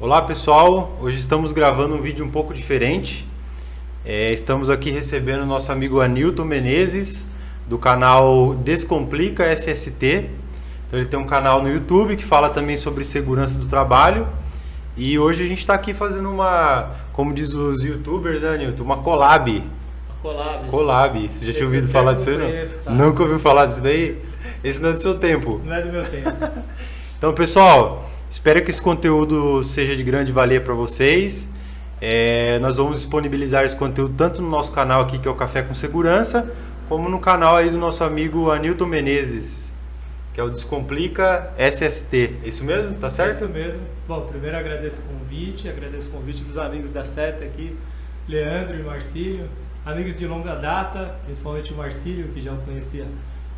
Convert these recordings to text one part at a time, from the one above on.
Olá pessoal, hoje estamos gravando um vídeo um pouco diferente. Estamos aqui recebendo o nosso amigo Anilton Menezes, do canal Descomplica SST. Então ele tem um canal no YouTube que fala também sobre segurança do trabalho. E hoje a gente está aqui fazendo uma, como diz os youtubers, né, Anilton? Uma collab. Collab. Você já tinha ouvido falar disso aí, não? Conheço, tá? Nunca ouviu falar disso daí? Esse não é do seu tempo. Não é do meu tempo. Então, pessoal, espero que esse conteúdo seja de grande valia para vocês. Nós vamos disponibilizar esse conteúdo tanto no nosso canal aqui, que é o Café com Segurança, como no canal aí do nosso amigo Anilton Menezes, que é o Descomplica SST. É isso mesmo? Tá certo? É isso mesmo. Bom, primeiro agradeço o convite dos amigos da SETA aqui, Leandro e Marcílio, amigos de longa data, principalmente o Marcílio, que já o conhecia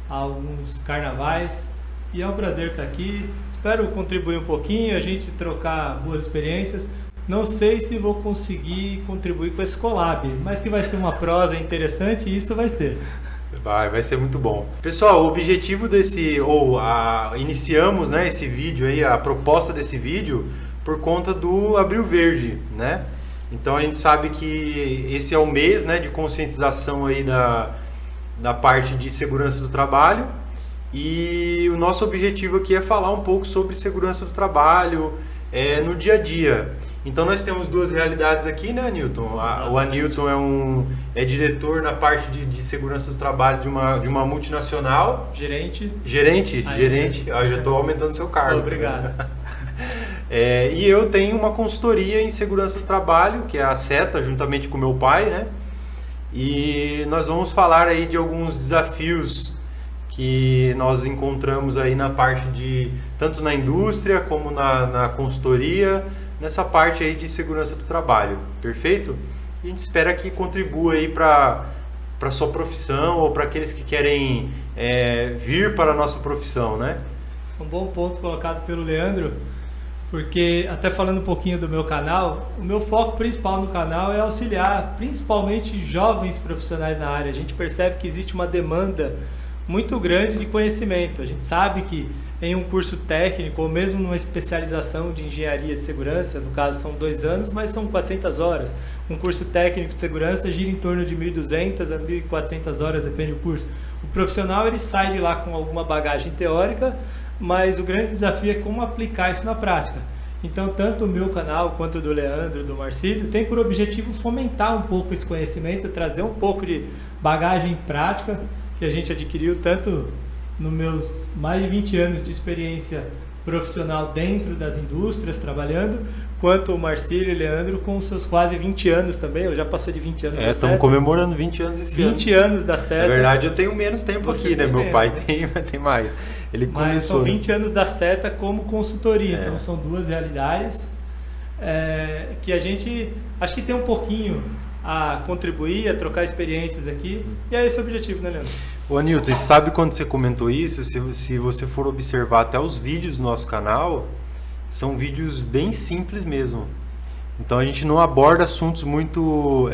há alguns carnavais. E é um prazer estar aqui. Espero contribuir um pouquinho, a gente trocar boas experiências. Não sei se vou conseguir contribuir com esse collab, mas que vai ser uma prosa interessante e isso vai ser. Vai ser muito bom. Pessoal, o objetivo iniciamos, né, esse vídeo aí, a proposta desse vídeo, por conta do Abril Verde, né? Então a gente sabe que esse é o mês, né, de conscientização aí da parte de segurança do trabalho. E o nosso objetivo aqui é falar um pouco sobre segurança do trabalho no dia a dia. Então nós temos duas realidades aqui, né, Anilton? O Anilton é diretor na parte de segurança do trabalho de uma multinacional. Gerente. Gerente? Aí, Gerente. Eu já estou aumentando seu cargo. Obrigado. E eu tenho uma consultoria em segurança do trabalho, que é a SETA, juntamente com meu pai, né? E nós vamos falar aí de alguns desafios que nós encontramos aí na parte tanto na indústria como na consultoria, nessa parte aí de segurança do trabalho, perfeito? E a gente espera que contribua aí para a sua profissão ou para aqueles que querem vir para a nossa profissão, né? Um bom ponto colocado pelo Leandro, porque até falando um pouquinho do meu canal, o meu foco principal no canal é auxiliar principalmente jovens profissionais na área. A gente percebe que existe uma demanda muito grande de conhecimento. A gente sabe que em um curso técnico ou mesmo numa especialização de engenharia de segurança, no caso são 2 anos, mas são 400 horas. Um curso técnico de segurança gira em torno de 1.200 a 1.400 horas, depende do curso. O profissional ele sai de lá com alguma bagagem teórica, mas o grande desafio é como aplicar isso na prática. Então, tanto o meu canal quanto o do Leandro, do Marcílio, tem por objetivo fomentar um pouco esse conhecimento, trazer um pouco de bagagem prática que a gente adquiriu tanto nos meus mais de 20 anos de experiência profissional dentro das indústrias, trabalhando, quanto o Marcílio e o Leandro com os seus quase 20 anos também. Eu já passei de 20 anos da SETA. Estamos comemorando 20 anos esse ano. 20 anos da SETA. Na verdade, eu tenho menos tempo Você aqui, né? tem Meu menos, pai né? tem mais. Ele Mas começou. são 20 anos da SETA como consultoria, É. então são duas realidades que a gente acho que tem um pouquinho a contribuir, a trocar experiências aqui, e é esse o objetivo, né, Leandro? Ô Anilton, e sabe quando você comentou isso? Se você for observar até os vídeos do nosso canal, são vídeos bem simples mesmo. Então a gente não aborda assuntos muito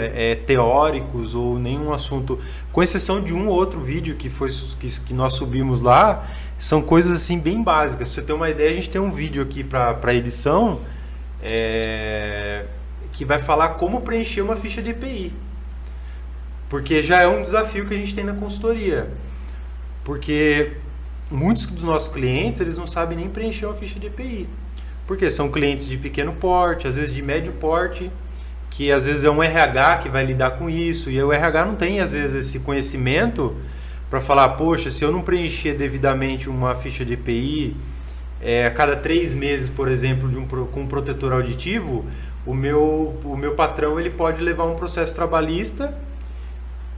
teóricos ou nenhum assunto, com exceção de um ou outro vídeo que nós subimos lá, são coisas assim bem básicas. Pra você ter uma ideia, a gente tem um vídeo aqui para edição que vai falar como preencher uma ficha de EPI. Porque já é um desafio que a gente tem na consultoria. Porque muitos dos nossos clientes, eles não sabem nem preencher uma ficha de EPI. Porque são clientes de pequeno porte, às vezes de médio porte, que às vezes é um RH que vai lidar com isso. E o RH não tem, às vezes, esse conhecimento para falar, poxa, se eu não preencher devidamente uma ficha de EPI, a cada 3 meses, por exemplo, com um protetor auditivo, o meu patrão ele pode levar um processo trabalhista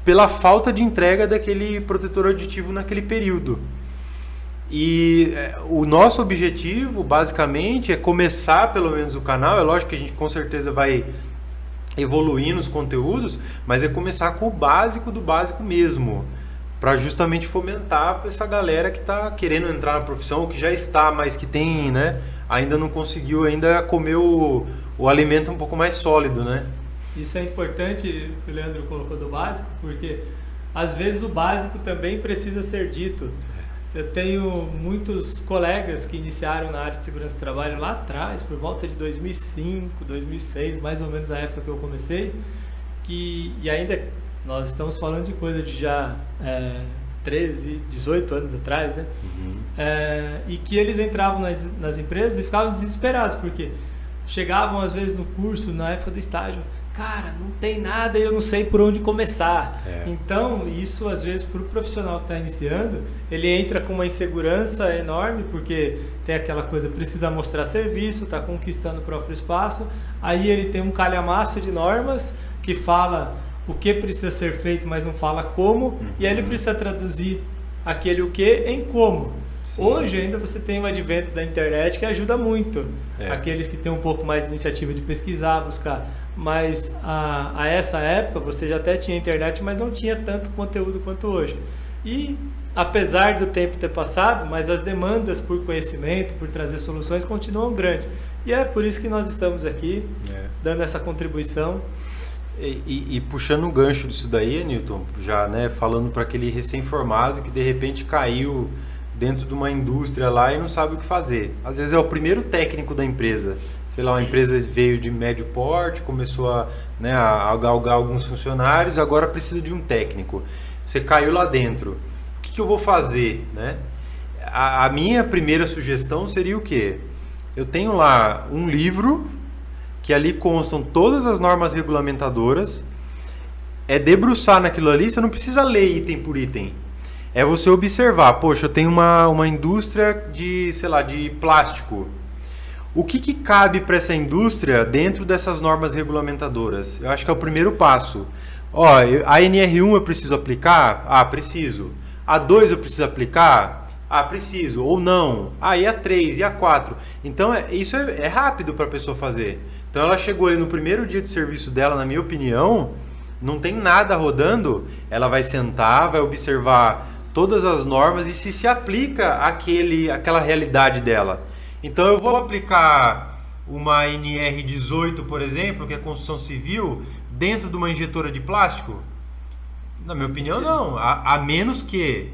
pela falta de entrega daquele protetor auditivo naquele período. E o nosso objetivo, basicamente, é começar pelo menos o canal. É lógico que a gente com certeza vai evoluir nos conteúdos, mas é começar com o básico do básico mesmo, para justamente fomentar essa galera que está querendo entrar na profissão, ou que já está, mas que tem, né, ainda não conseguiu ainda comer o alimento um pouco mais sólido, né? Isso é importante, o Leandro colocou do básico, porque às vezes o básico também precisa ser dito. Eu tenho muitos colegas que iniciaram na área de segurança do trabalho lá atrás, por volta de 2005, 2006, mais ou menos a época que eu comecei, e ainda nós estamos falando de coisa de já 13, 18 anos atrás, né? E que eles entravam nas empresas e ficavam desesperados, porque chegavam às vezes no curso, na época do estágio, cara, não tem nada e eu não sei por onde começar. Então, isso às vezes para o profissional que está iniciando, ele entra com uma insegurança enorme, porque tem aquela coisa, precisa mostrar serviço, está conquistando o próprio espaço, aí ele tem um calhamaço de normas que fala o que precisa ser feito, mas não fala como, e aí ele precisa traduzir aquele o que em como. Sim. Hoje ainda você tem o advento da internet que ajuda muito aqueles que têm um pouco mais de iniciativa de pesquisar, buscar. Mas a essa época você já até tinha internet, mas não tinha tanto conteúdo quanto hoje. E apesar do tempo ter passado, mas as demandas por conhecimento, por trazer soluções continuam grandes. E é por isso que nós estamos aqui, dando essa contribuição. E puxando um gancho disso daí, Newton, já falando para aquele recém-formado que de repente caiu dentro de uma indústria lá e não sabe o que fazer. Às vezes é o primeiro técnico da empresa. Sei lá, uma empresa veio de médio porte, começou a galgar alguns funcionários, agora precisa de um técnico. Você caiu lá dentro. O que eu vou fazer? Né? A minha primeira sugestão seria o quê? Eu tenho lá um livro que ali constam todas as normas regulamentadoras. É debruçar naquilo ali, você não precisa ler item por item. É você observar, poxa, eu tenho uma indústria de, sei lá, de plástico. O que cabe para essa indústria dentro dessas normas regulamentadoras? Eu acho que é o primeiro passo. A NR1 eu preciso aplicar? Ah, preciso. A 2 eu preciso aplicar? Ah, preciso. Ou não. E a 3, e a 4. Então, isso é rápido para a pessoa fazer. Então, ela chegou ali no primeiro dia de serviço dela, na minha opinião, não tem nada rodando, ela vai sentar, vai observar todas as normas e se aplica aquela realidade dela. Então eu vou aplicar uma NR18, por exemplo, que é construção civil, dentro de uma injetora de plástico? Na minha opinião, não. A menos que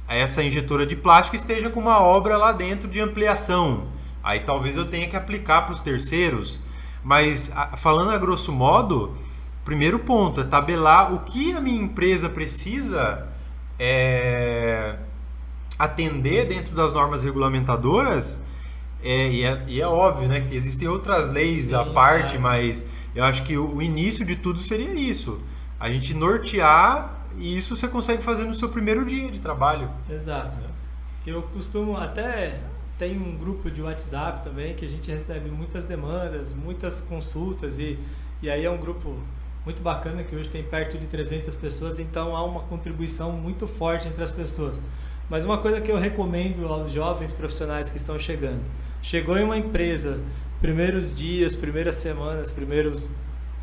essa injetora de plástico esteja com uma obra lá dentro de ampliação. Aí talvez eu tenha que aplicar para os terceiros. Mas falando a grosso modo, primeiro ponto é tabelar o que a minha empresa precisa atender dentro das normas regulamentadoras. E é óbvio, né, que existem outras leis à parte, mas eu acho que o início de tudo seria isso. A gente nortear, e isso você consegue fazer no seu primeiro dia de trabalho. Exato. Eu costumo até... Tem um grupo de WhatsApp também que a gente recebe muitas demandas, muitas consultas e aí é um grupo muito bacana que hoje tem perto de 300 pessoas, então há uma contribuição muito forte entre as pessoas. Mas uma coisa que eu recomendo aos jovens profissionais que estão chegando, chegou em uma empresa, primeiros dias, primeiras semanas,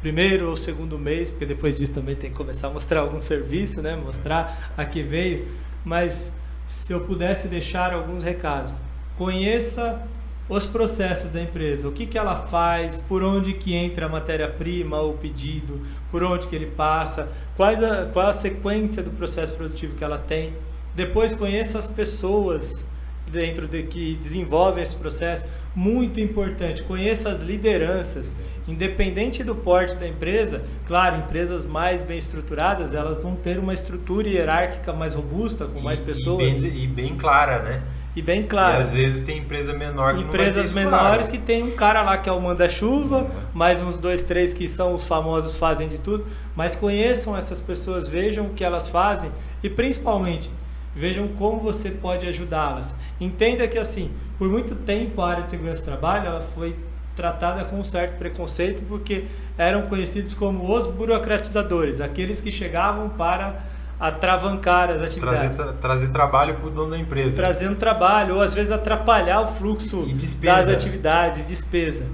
primeiro ou segundo mês, porque depois disso também tem que começar a mostrar algum serviço, né? Mostrar a que veio, mas se eu pudesse deixar alguns recados, conheça os processos da empresa, o que ela faz, por onde que entra a matéria-prima, o pedido, por onde que ele passa, qual a sequência do processo produtivo que ela tem. Depois conheça as pessoas dentro que desenvolvem esse processo, muito importante, conheça as lideranças, independente do porte da empresa. Claro, empresas mais bem estruturadas, elas vão ter uma estrutura hierárquica mais robusta, com mais pessoas. E bem clara, né? E bem claro. E às vezes tem empresa menor que empresas não vai ter menores claro. Que tem um cara lá que é o manda-chuva, mais uns 2, 3 que são os famosos, fazem de tudo. Mas conheçam essas pessoas, vejam o que elas fazem e principalmente vejam como você pode ajudá-las. Entenda que assim, por muito tempo a área de segurança do trabalho ela foi tratada com um certo preconceito porque eram conhecidos como os burocratizadores, aqueles que chegavam para atravancar as atividades. Trazer trabalho para o dono da empresa. Trazendo trabalho, ou às vezes atrapalhar o fluxo das atividades, despesa.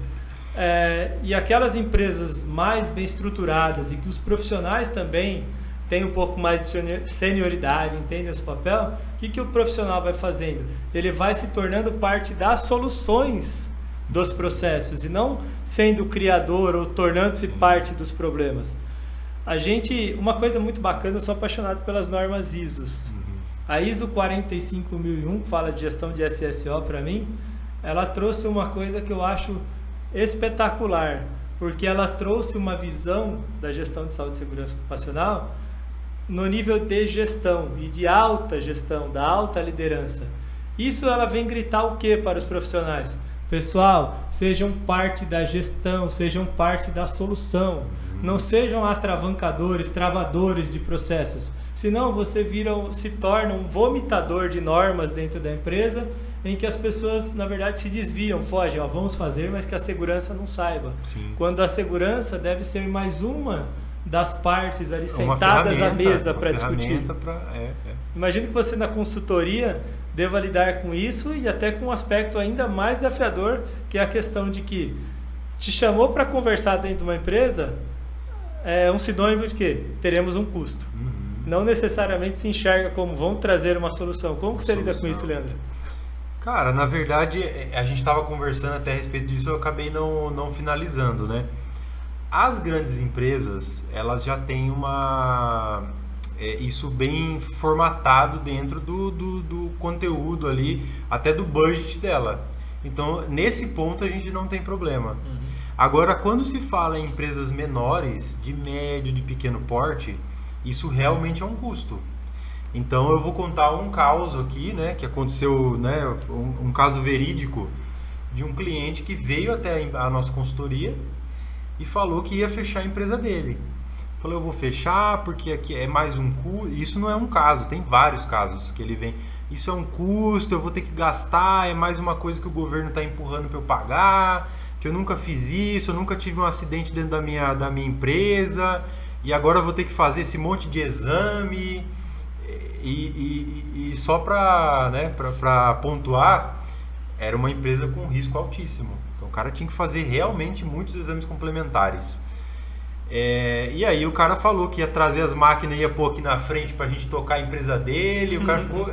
E aquelas empresas mais bem estruturadas e que os profissionais também têm um pouco mais de senioridade, entendem esse papel, o que o profissional vai fazendo? Ele vai se tornando parte das soluções dos processos e não sendo criador ou tornando-se parte dos problemas. Uma coisa muito bacana, eu sou apaixonado pelas normas ISO. A ISO 45001, que fala de gestão de SSO para mim, ela trouxe uma coisa que eu acho espetacular, porque ela trouxe uma visão da gestão de saúde e segurança ocupacional no nível de gestão e de alta gestão, da alta liderança. Isso ela vem gritar o que para os profissionais? Pessoal, sejam parte da gestão, sejam parte da solução. Não sejam atravancadores, travadores de processos. Senão você se torna um vomitador de normas dentro da empresa, em que as pessoas, na verdade, se desviam, fogem. Vamos fazer, mas que a segurança não saiba. Sim. Quando a segurança deve ser mais uma das partes ali sentadas à mesa para discutir. Imagino que você na consultoria deva lidar com isso e até com um aspecto ainda mais desafiador, que é a questão de que te chamou para conversar dentro de uma empresa, é um sinônimo de que teremos um custo. Não necessariamente se enxerga como vão trazer uma solução. Como que você lida com isso, Leandro? Cara, na verdade, a gente estava conversando até a respeito disso, eu acabei não finalizando, né? As grandes empresas, elas já têm isso bem formatado dentro do conteúdo ali, até do budget dela. Então, nesse ponto a gente não tem problema. Agora, quando se fala em empresas menores, de médio, de pequeno porte, isso realmente é um custo. Então, eu vou contar um caso aqui, né, que aconteceu, né, um caso verídico de um cliente que veio até a nossa consultoria e falou que ia fechar a empresa dele. Falou, eu vou fechar porque aqui é mais um custo. Isso não é um caso, tem vários casos que ele vem. Isso é um custo, eu vou ter que gastar, é mais uma coisa que o governo está empurrando para eu pagar, que eu nunca fiz isso, eu nunca tive um acidente dentro da minha empresa, e agora eu vou ter que fazer esse monte de exame. E só para pontuar, era uma empresa com risco altíssimo. Então o cara tinha que fazer realmente muitos exames complementares. E aí o cara falou que ia trazer as máquinas e ia pôr aqui na frente para a gente tocar a empresa dele. O cara ficou...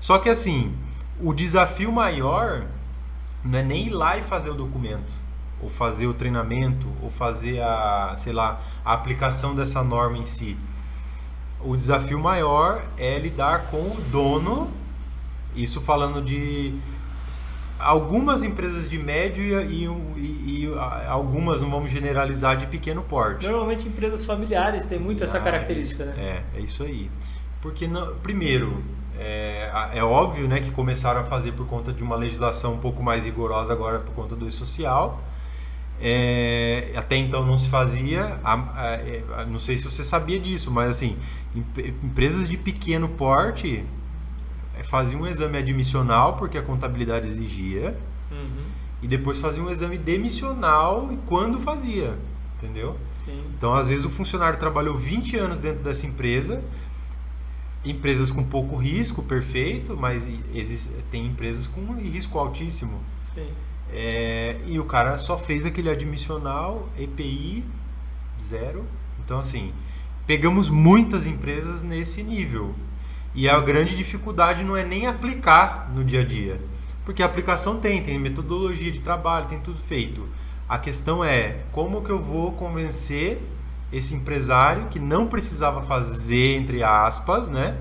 Só que assim, o desafio maior não é nem ir lá e fazer o documento, ou fazer o treinamento, ou fazer a aplicação dessa norma em si. O desafio maior é lidar com o dono, isso falando de algumas empresas de médio e algumas, não vamos generalizar, de pequeno porte. Normalmente empresas familiares têm muito essa característica, né? É isso aí. Porque, primeiro, é óbvio, né, que começaram a fazer por conta de uma legislação um pouco mais rigorosa agora por conta do e-social. Até então não se fazia, não sei se você sabia disso, mas assim, empresas de pequeno porte faziam um exame admissional porque a contabilidade exigia, e depois faziam um exame demissional quando fazia, entendeu? Sim. Então às vezes o funcionário trabalhou 20 anos dentro dessa empresa, empresas com pouco risco, perfeito, mas tem empresas com risco altíssimo. Sim. E o cara só fez aquele admissional, EPI, 0. Então, assim, pegamos muitas empresas nesse nível. E a grande dificuldade não é nem aplicar no dia a dia. Porque a aplicação tem metodologia de trabalho, tem tudo feito. A questão é, como que eu vou convencer esse empresário que não precisava fazer, entre aspas, né?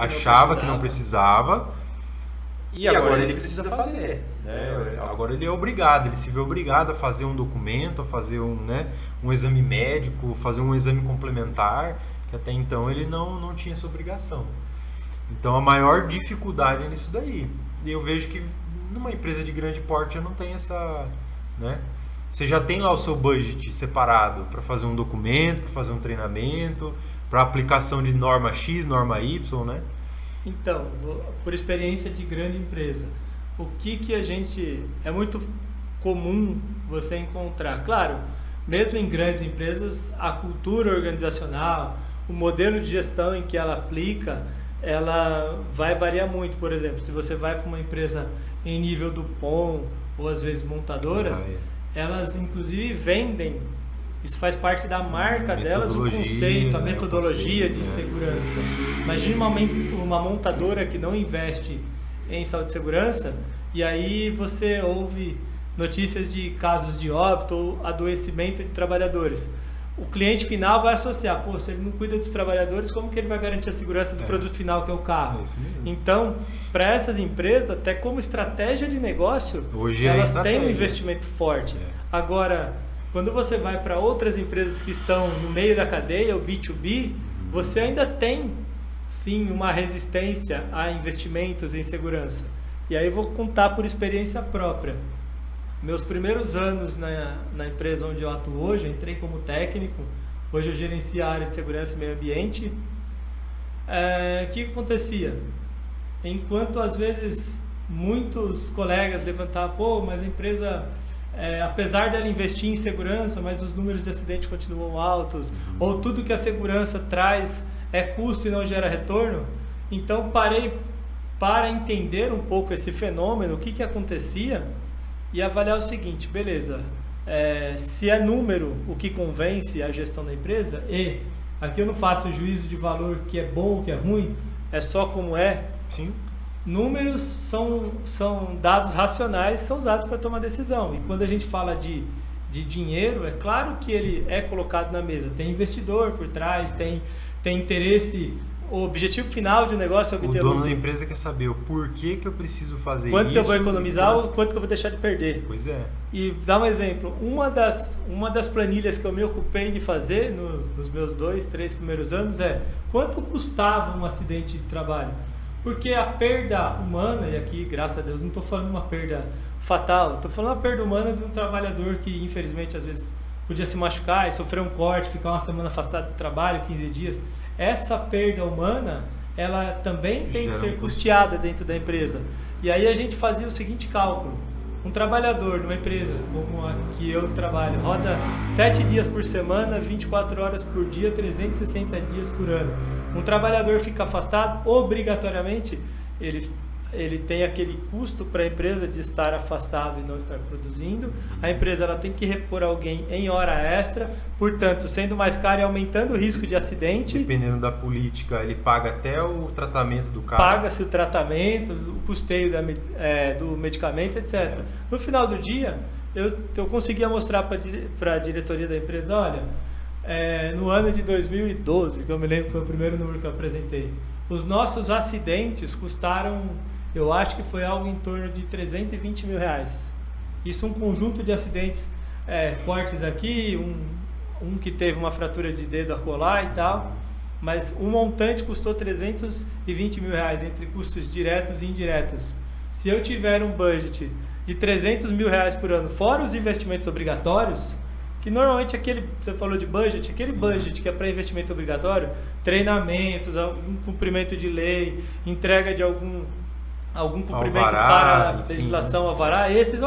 Achava que não precisava. E agora ele precisa fazer. Agora ele é obrigado, ele se vê obrigado a fazer um documento, a fazer um exame médico, fazer um exame complementar, que até então ele não tinha essa obrigação. Então a maior dificuldade é nisso daí. E eu vejo que numa empresa de grande porte eu não tenho essa... né? Você já tem lá o seu budget separado para fazer um documento, para fazer um treinamento, para aplicação de norma X, norma Y, né? Então, por experiência de grande empresa, o que a gente... É muito comum você encontrar. Claro, mesmo em grandes empresas, a cultura organizacional, o modelo de gestão em que ela aplica, ela vai variar muito. Por exemplo, se você vai para uma empresa em nível do POM, ou às vezes montadoras, elas inclusive vendem, isso faz parte da marca delas, o conceito, a metodologia de segurança. Imagine uma montadora que não investe em saúde e segurança, e aí você ouve notícias de casos de óbito ou adoecimento de trabalhadores. o cliente final vai associar, pô, se ele não cuida dos trabalhadores, como que ele vai garantir a segurança do produto final, que é o carro? É isso mesmo. Então, para essas empresas, até como estratégia de negócio, Hoje elas têm um investimento forte. Agora, quando você vai para outras empresas que estão no meio da cadeia, o B2B, você ainda tem, sim, uma resistência a investimentos em segurança. E aí eu vou contar por experiência própria. Meus primeiros anos na empresa onde eu atuo hoje, eu entrei como técnico, hoje eu gerencio a área de segurança e meio ambiente. O que acontecia? Enquanto às vezes muitos colegas levantavam, pô, mas a empresa, apesar dela investir em segurança, mas os números de acidente continuam altos, ou tudo que a segurança traz é custo e não gera retorno. Então parei para entender um pouco esse fenômeno, o que acontecia, e avaliar o seguinte, beleza, se é número o que convence a gestão da empresa, e aqui eu não faço juízo de valor que é bom ou que é ruim, é só como é. Sim. Números são dados racionais, são usados para tomar decisão. E quando a gente fala de dinheiro, é claro que ele é colocado na mesa. Tem investidor por trás, tem interesse. O objetivo final de um negócio é obter o dono da empresa quer saber o porquê que eu preciso fazer quanto isso. Que eu vou economizar ou quanto que eu vou deixar de perder. Pois é. E dá um exemplo. Uma das planilhas que eu me ocupei de fazer nos meus 2, 3 primeiros anos é quanto custava um acidente de trabalho. Porque a perda humana, e aqui, graças a Deus, não estou falando uma perda fatal, estou falando uma perda humana de um trabalhador que, infelizmente, às vezes podia se machucar e sofrer um corte, ficar uma semana afastado do trabalho, 15 dias. Essa perda humana, ela também tem que ser custeada dentro da empresa. E aí a gente fazia o seguinte cálculo. Um trabalhador numa empresa como a que eu trabalho, roda 7 dias por semana, 24 horas por dia, 360 dias por ano. Um trabalhador fica afastado, obrigatoriamente, ele tem aquele custo para a empresa de estar afastado e não estar produzindo. A empresa ela tem que repor alguém em hora extra, portanto, sendo mais caro e aumentando o risco de acidente. Dependendo da política, ele paga até o tratamento do cara. Paga-se o tratamento, o custeio do medicamento, etc. No final do dia, eu conseguia mostrar para a diretoria da empresa, olha, no ano de 2012, que eu me lembro foi o primeiro número que eu apresentei, os nossos acidentes custaram, eu acho que foi algo em torno de 320 mil reais. Isso um conjunto de acidentes, cortes aqui, um que teve uma fratura de dedo acolá e tal, mas o montante custou 320 mil reais entre custos diretos e indiretos. Se eu tiver um budget de 300 mil reais por ano, fora os investimentos obrigatórios, que normalmente você falou de budget, aquele budget que é para investimento obrigatório, treinamentos, algum cumprimento de lei, entrega de algum cumprimento para a legislação, alvará, esses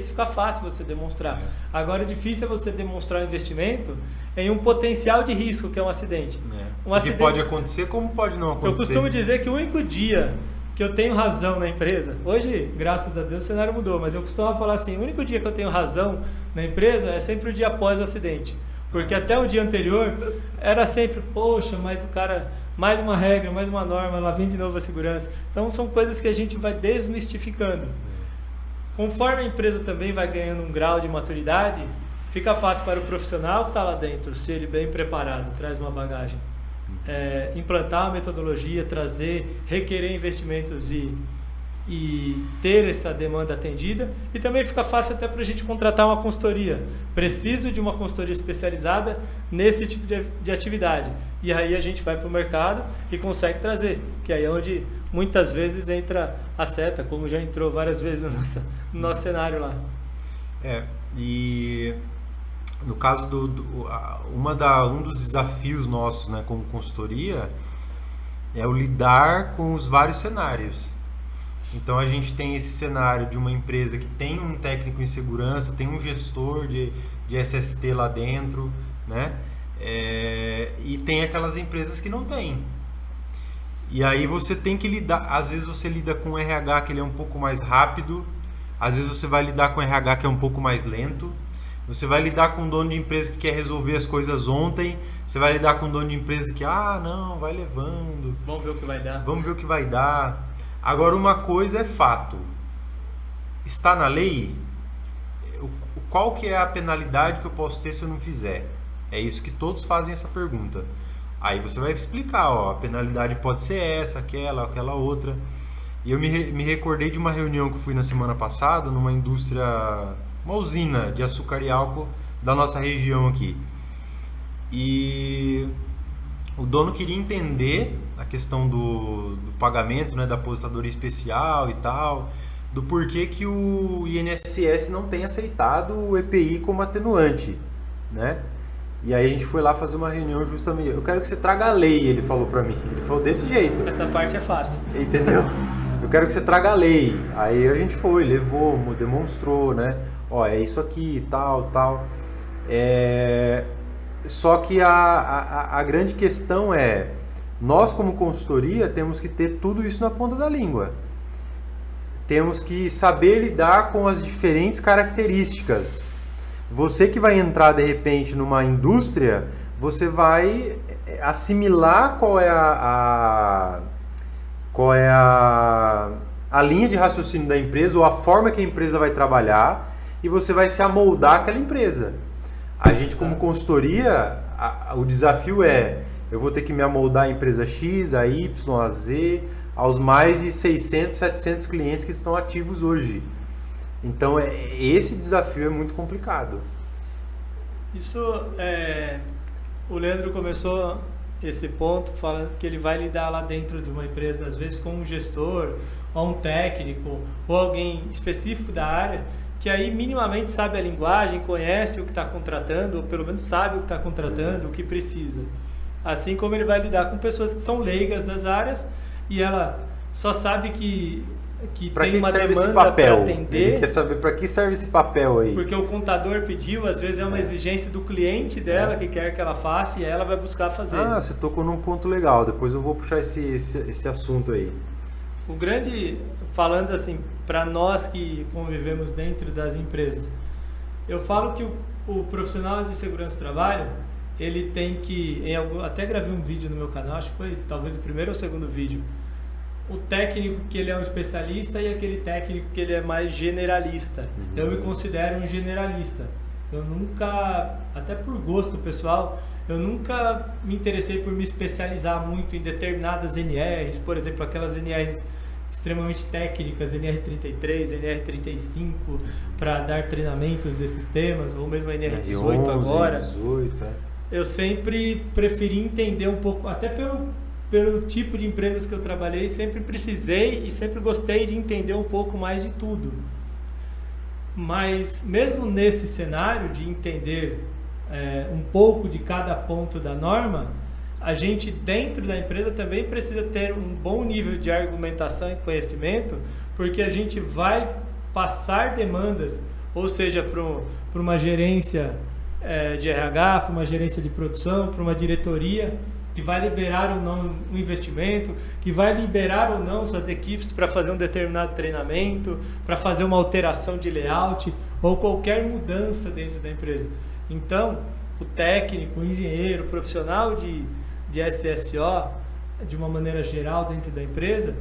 fica fácil você demonstrar. Agora o difícil é você demonstrar investimento em um potencial de risco, que é um acidente. Que pode acontecer como pode não acontecer. Eu costumo dizer que o único dia que eu tenho razão na empresa, hoje, graças a Deus, o cenário mudou, mas eu costumo falar assim, o único dia que eu tenho razão na empresa é sempre o dia após o acidente. Porque até o dia anterior era sempre, poxa, mas o cara, mais uma regra, mais uma norma, lá vem de novo a segurança. Então são coisas que a gente vai desmistificando. Conforme a empresa também vai ganhando um grau de maturidade, fica fácil para o profissional que está lá dentro, se ele bem preparado, traz uma bagagem, implantar uma metodologia, requerer investimentos e ter essa demanda atendida, e também fica fácil até para a gente contratar uma consultoria. Preciso de uma consultoria especializada nesse tipo de atividade, e aí a gente vai para o mercado e consegue trazer, que aí é onde muitas vezes entra a seta, como já entrou várias vezes no nosso cenário lá. E no caso um dos desafios nossos, né, como consultoria, é o lidar com os vários cenários. Então a gente tem esse cenário de uma empresa que tem um técnico em segurança, tem um gestor de SST lá dentro, né? E tem aquelas empresas que não tem. E aí você tem que lidar, às vezes você lida com o RH que ele é um pouco mais rápido, às vezes você vai lidar com o RH que é um pouco mais lento, você vai lidar com um dono de empresa que quer resolver as coisas ontem, você vai lidar com um dono de empresa que, não, vai levando. Vamos ver o que vai dar. Vamos ver o que vai dar. Agora, uma coisa é fato. Está na lei? Qual que é a penalidade que eu posso ter se eu não fizer? É isso que todos fazem essa pergunta. Aí você vai explicar, ó, a penalidade pode ser essa, aquela outra. E eu me recordei de uma reunião que eu fui na semana passada numa indústria, uma usina de açúcar e álcool da nossa região aqui. E o dono queria entender a questão do pagamento, né, da aposentadoria especial e tal, do porquê que o INSS não tem aceitado o EPI como atenuante, né? E aí a gente foi lá fazer uma reunião justamente. Eu quero que você traga a lei, ele falou pra mim. Ele falou desse jeito. Essa parte é fácil. Entendeu? Eu quero que você traga a lei. Aí a gente foi, levou, demonstrou, né? Ó, é isso aqui, tal. Só que a grande questão é, nós como consultoria temos que ter tudo isso na ponta da língua. Temos que saber lidar com as diferentes características. Você que vai entrar de repente numa indústria, você vai assimilar qual é a linha de raciocínio da empresa ou a forma que a empresa vai trabalhar e você vai se amoldar àquela empresa. A gente como consultoria, o desafio é, eu vou ter que me amoldar à empresa X, a Y, a Z, aos mais de 600, 700 clientes que estão ativos hoje. Então, esse desafio é muito complicado. Isso, o Leandro começou esse ponto falando que ele vai lidar lá dentro de uma empresa, às vezes com um gestor, ou um técnico, ou alguém específico da área, que aí minimamente sabe a linguagem, conhece o que está contratando, ou pelo menos sabe o que está contratando, o que precisa. Assim como ele vai lidar com pessoas que são leigas das áreas e ela só sabe que tem uma demanda para atender. Ele quer saber para que serve esse papel aí. Porque o contador pediu, às vezes é uma exigência do cliente dela que quer que ela faça e ela vai buscar fazer. Ah, você tocou num ponto legal, depois eu vou puxar esse assunto aí. O grande, falando assim, para nós que convivemos dentro das empresas, eu falo que o profissional de segurança do trabalho, ele tem que, até gravei um vídeo no meu canal, acho que foi talvez o primeiro ou o segundo vídeo, o técnico que ele é um especialista e aquele técnico que ele é mais generalista. Eu me considero um generalista. Eu nunca, até por gosto pessoal, eu nunca me interessei por me especializar muito em determinadas NRs, por exemplo, aquelas NRs extremamente técnicas, NR33, NR35, para dar treinamentos desses temas, ou mesmo a NR18 agora. 18, Eu sempre preferi entender um pouco, até pelo tipo de empresas que eu trabalhei, sempre precisei e sempre gostei de entender um pouco mais de tudo. Mas mesmo nesse cenário de entender um pouco de cada ponto da norma, a gente dentro da empresa também precisa ter um bom nível de argumentação e conhecimento, porque a gente vai passar demandas, ou seja, para uma gerência de RH, para uma gerência de produção, para uma diretoria, que vai liberar ou não um investimento, que vai liberar ou não suas equipes para fazer um determinado treinamento, para fazer uma alteração de layout ou qualquer mudança dentro da empresa. Então, o técnico, o engenheiro, o profissional de SSO, de uma maneira geral dentro da empresa,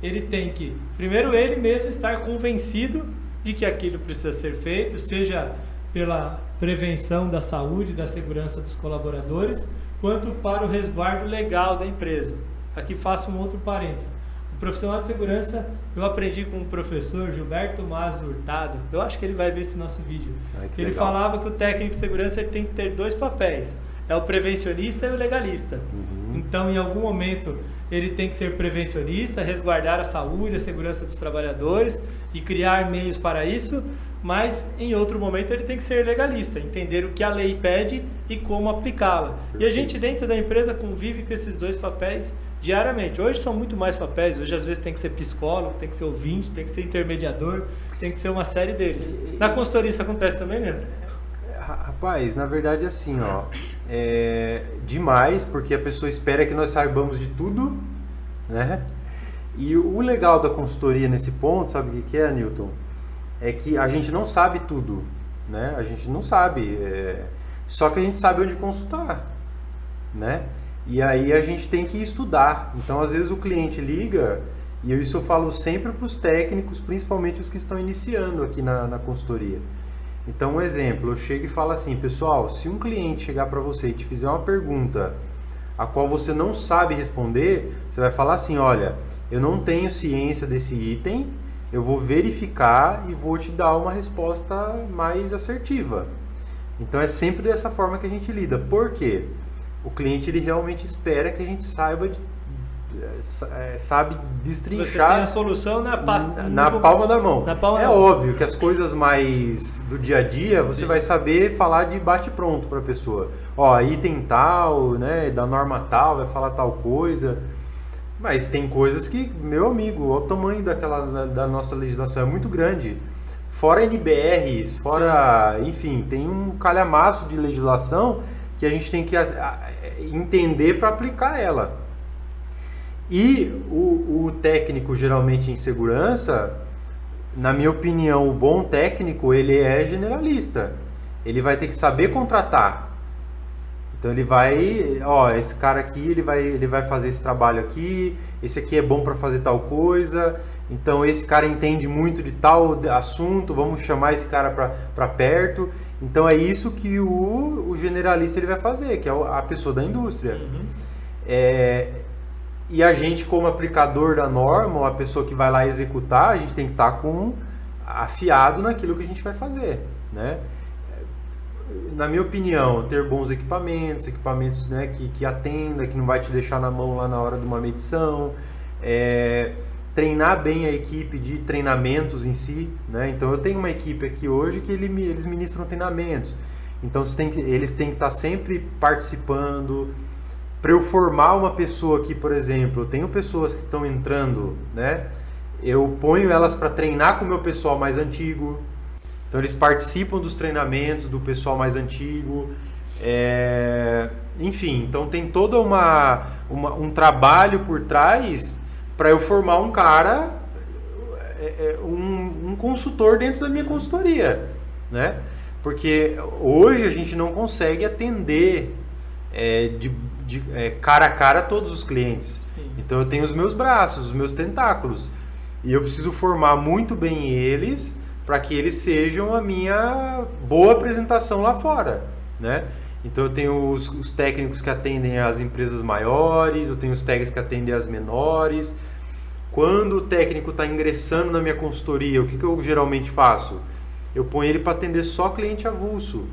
ele tem que, primeiro, ele mesmo estar convencido de que aquilo precisa ser feito, seja pela prevenção da saúde e da segurança dos colaboradores, quanto para o resguardo legal da empresa. Aqui faço um outro parênteses. O profissional de segurança, eu aprendi com o professor Gilberto Mas Hurtado, eu acho que ele vai ver esse nosso vídeo. Ele falava que o técnico de segurança ele tem que ter dois papéis, é o prevencionista e o legalista. Então, em algum momento, ele tem que ser prevencionista, resguardar a saúde, a segurança dos trabalhadores e criar meios para isso, mas em outro momento ele tem que ser legalista, entender o que a lei pede e como aplicá-la. E a gente dentro da empresa convive com esses dois papéis diariamente. Hoje são muito mais papéis, hoje às vezes tem que ser psicólogo, tem que ser ouvinte, tem que ser intermediador, tem que ser uma série deles. Na consultoria isso acontece também, né? Rapaz, na verdade assim, ó, é demais, porque a pessoa espera que nós saibamos de tudo, né? E o legal da consultoria nesse ponto, sabe o que é, Newton? É que a gente não sabe tudo, né? A gente não sabe, só que a gente sabe onde consultar, né? E aí a gente tem que estudar. Então, às vezes o cliente liga, e isso eu falo sempre para os técnicos, principalmente os que estão iniciando aqui na consultoria. Então, um exemplo, eu chego e falo assim, pessoal, se um cliente chegar para você e te fizer uma pergunta a qual você não sabe responder, você vai falar assim, olha, eu não tenho ciência desse item, eu vou verificar e vou te dar uma resposta mais assertiva. Então, é sempre dessa forma que a gente lida. Por quê? O cliente ele realmente espera que a gente sabe destrinchar. Você tem a solução na palma da mão. É óbvio que as coisas mais do dia a dia você vai saber falar de bate-pronto para a pessoa. Ó, item tal, né, da norma tal, vai falar tal coisa. Mas tem coisas que, meu amigo, olha o tamanho da nossa legislação, é muito grande. Fora NBRs, fora, enfim, tem um calhamaço de legislação que a gente tem que entender para aplicar ela. E o técnico, geralmente em segurança, na minha opinião, o bom técnico, ele é generalista. Ele vai ter que saber contratar. Então ele vai, ó, esse cara aqui, ele vai fazer esse trabalho aqui, esse aqui é bom para fazer tal coisa, então esse cara entende muito de tal assunto, vamos chamar esse cara para perto. Então é isso que o generalista ele vai fazer, que é a pessoa da indústria. Uhum. E a gente, como aplicador da norma, ou a pessoa que vai lá executar, a gente tem que estar afiado naquilo que a gente vai fazer, né? Na minha opinião, ter bons equipamentos, né, que atenda, que não vai te deixar na mão lá na hora de uma medição, treinar bem a equipe de treinamentos em si, né? Então eu tenho uma equipe aqui hoje que eles ministram treinamentos, então eles têm que estar sempre participando. Para eu formar uma pessoa aqui, por exemplo, eu tenho pessoas que estão entrando, né? Eu ponho elas para treinar com o meu pessoal mais antigo. Então eles participam dos treinamentos do pessoal mais antigo. Enfim, então tem todo um trabalho por trás para eu formar um cara, um consultor dentro da minha consultoria, né? Porque hoje a gente não consegue atender cara a cara todos os clientes. Sim. Então eu tenho os meus braços, os meus tentáculos, e eu preciso formar muito bem eles para que eles sejam a minha boa apresentação lá fora, né? Então eu tenho os técnicos que atendem as empresas maiores, eu tenho os técnicos que atendem as menores. Quando o técnico está ingressando na minha consultoria, o que eu geralmente faço? Eu ponho ele para atender só cliente avulso.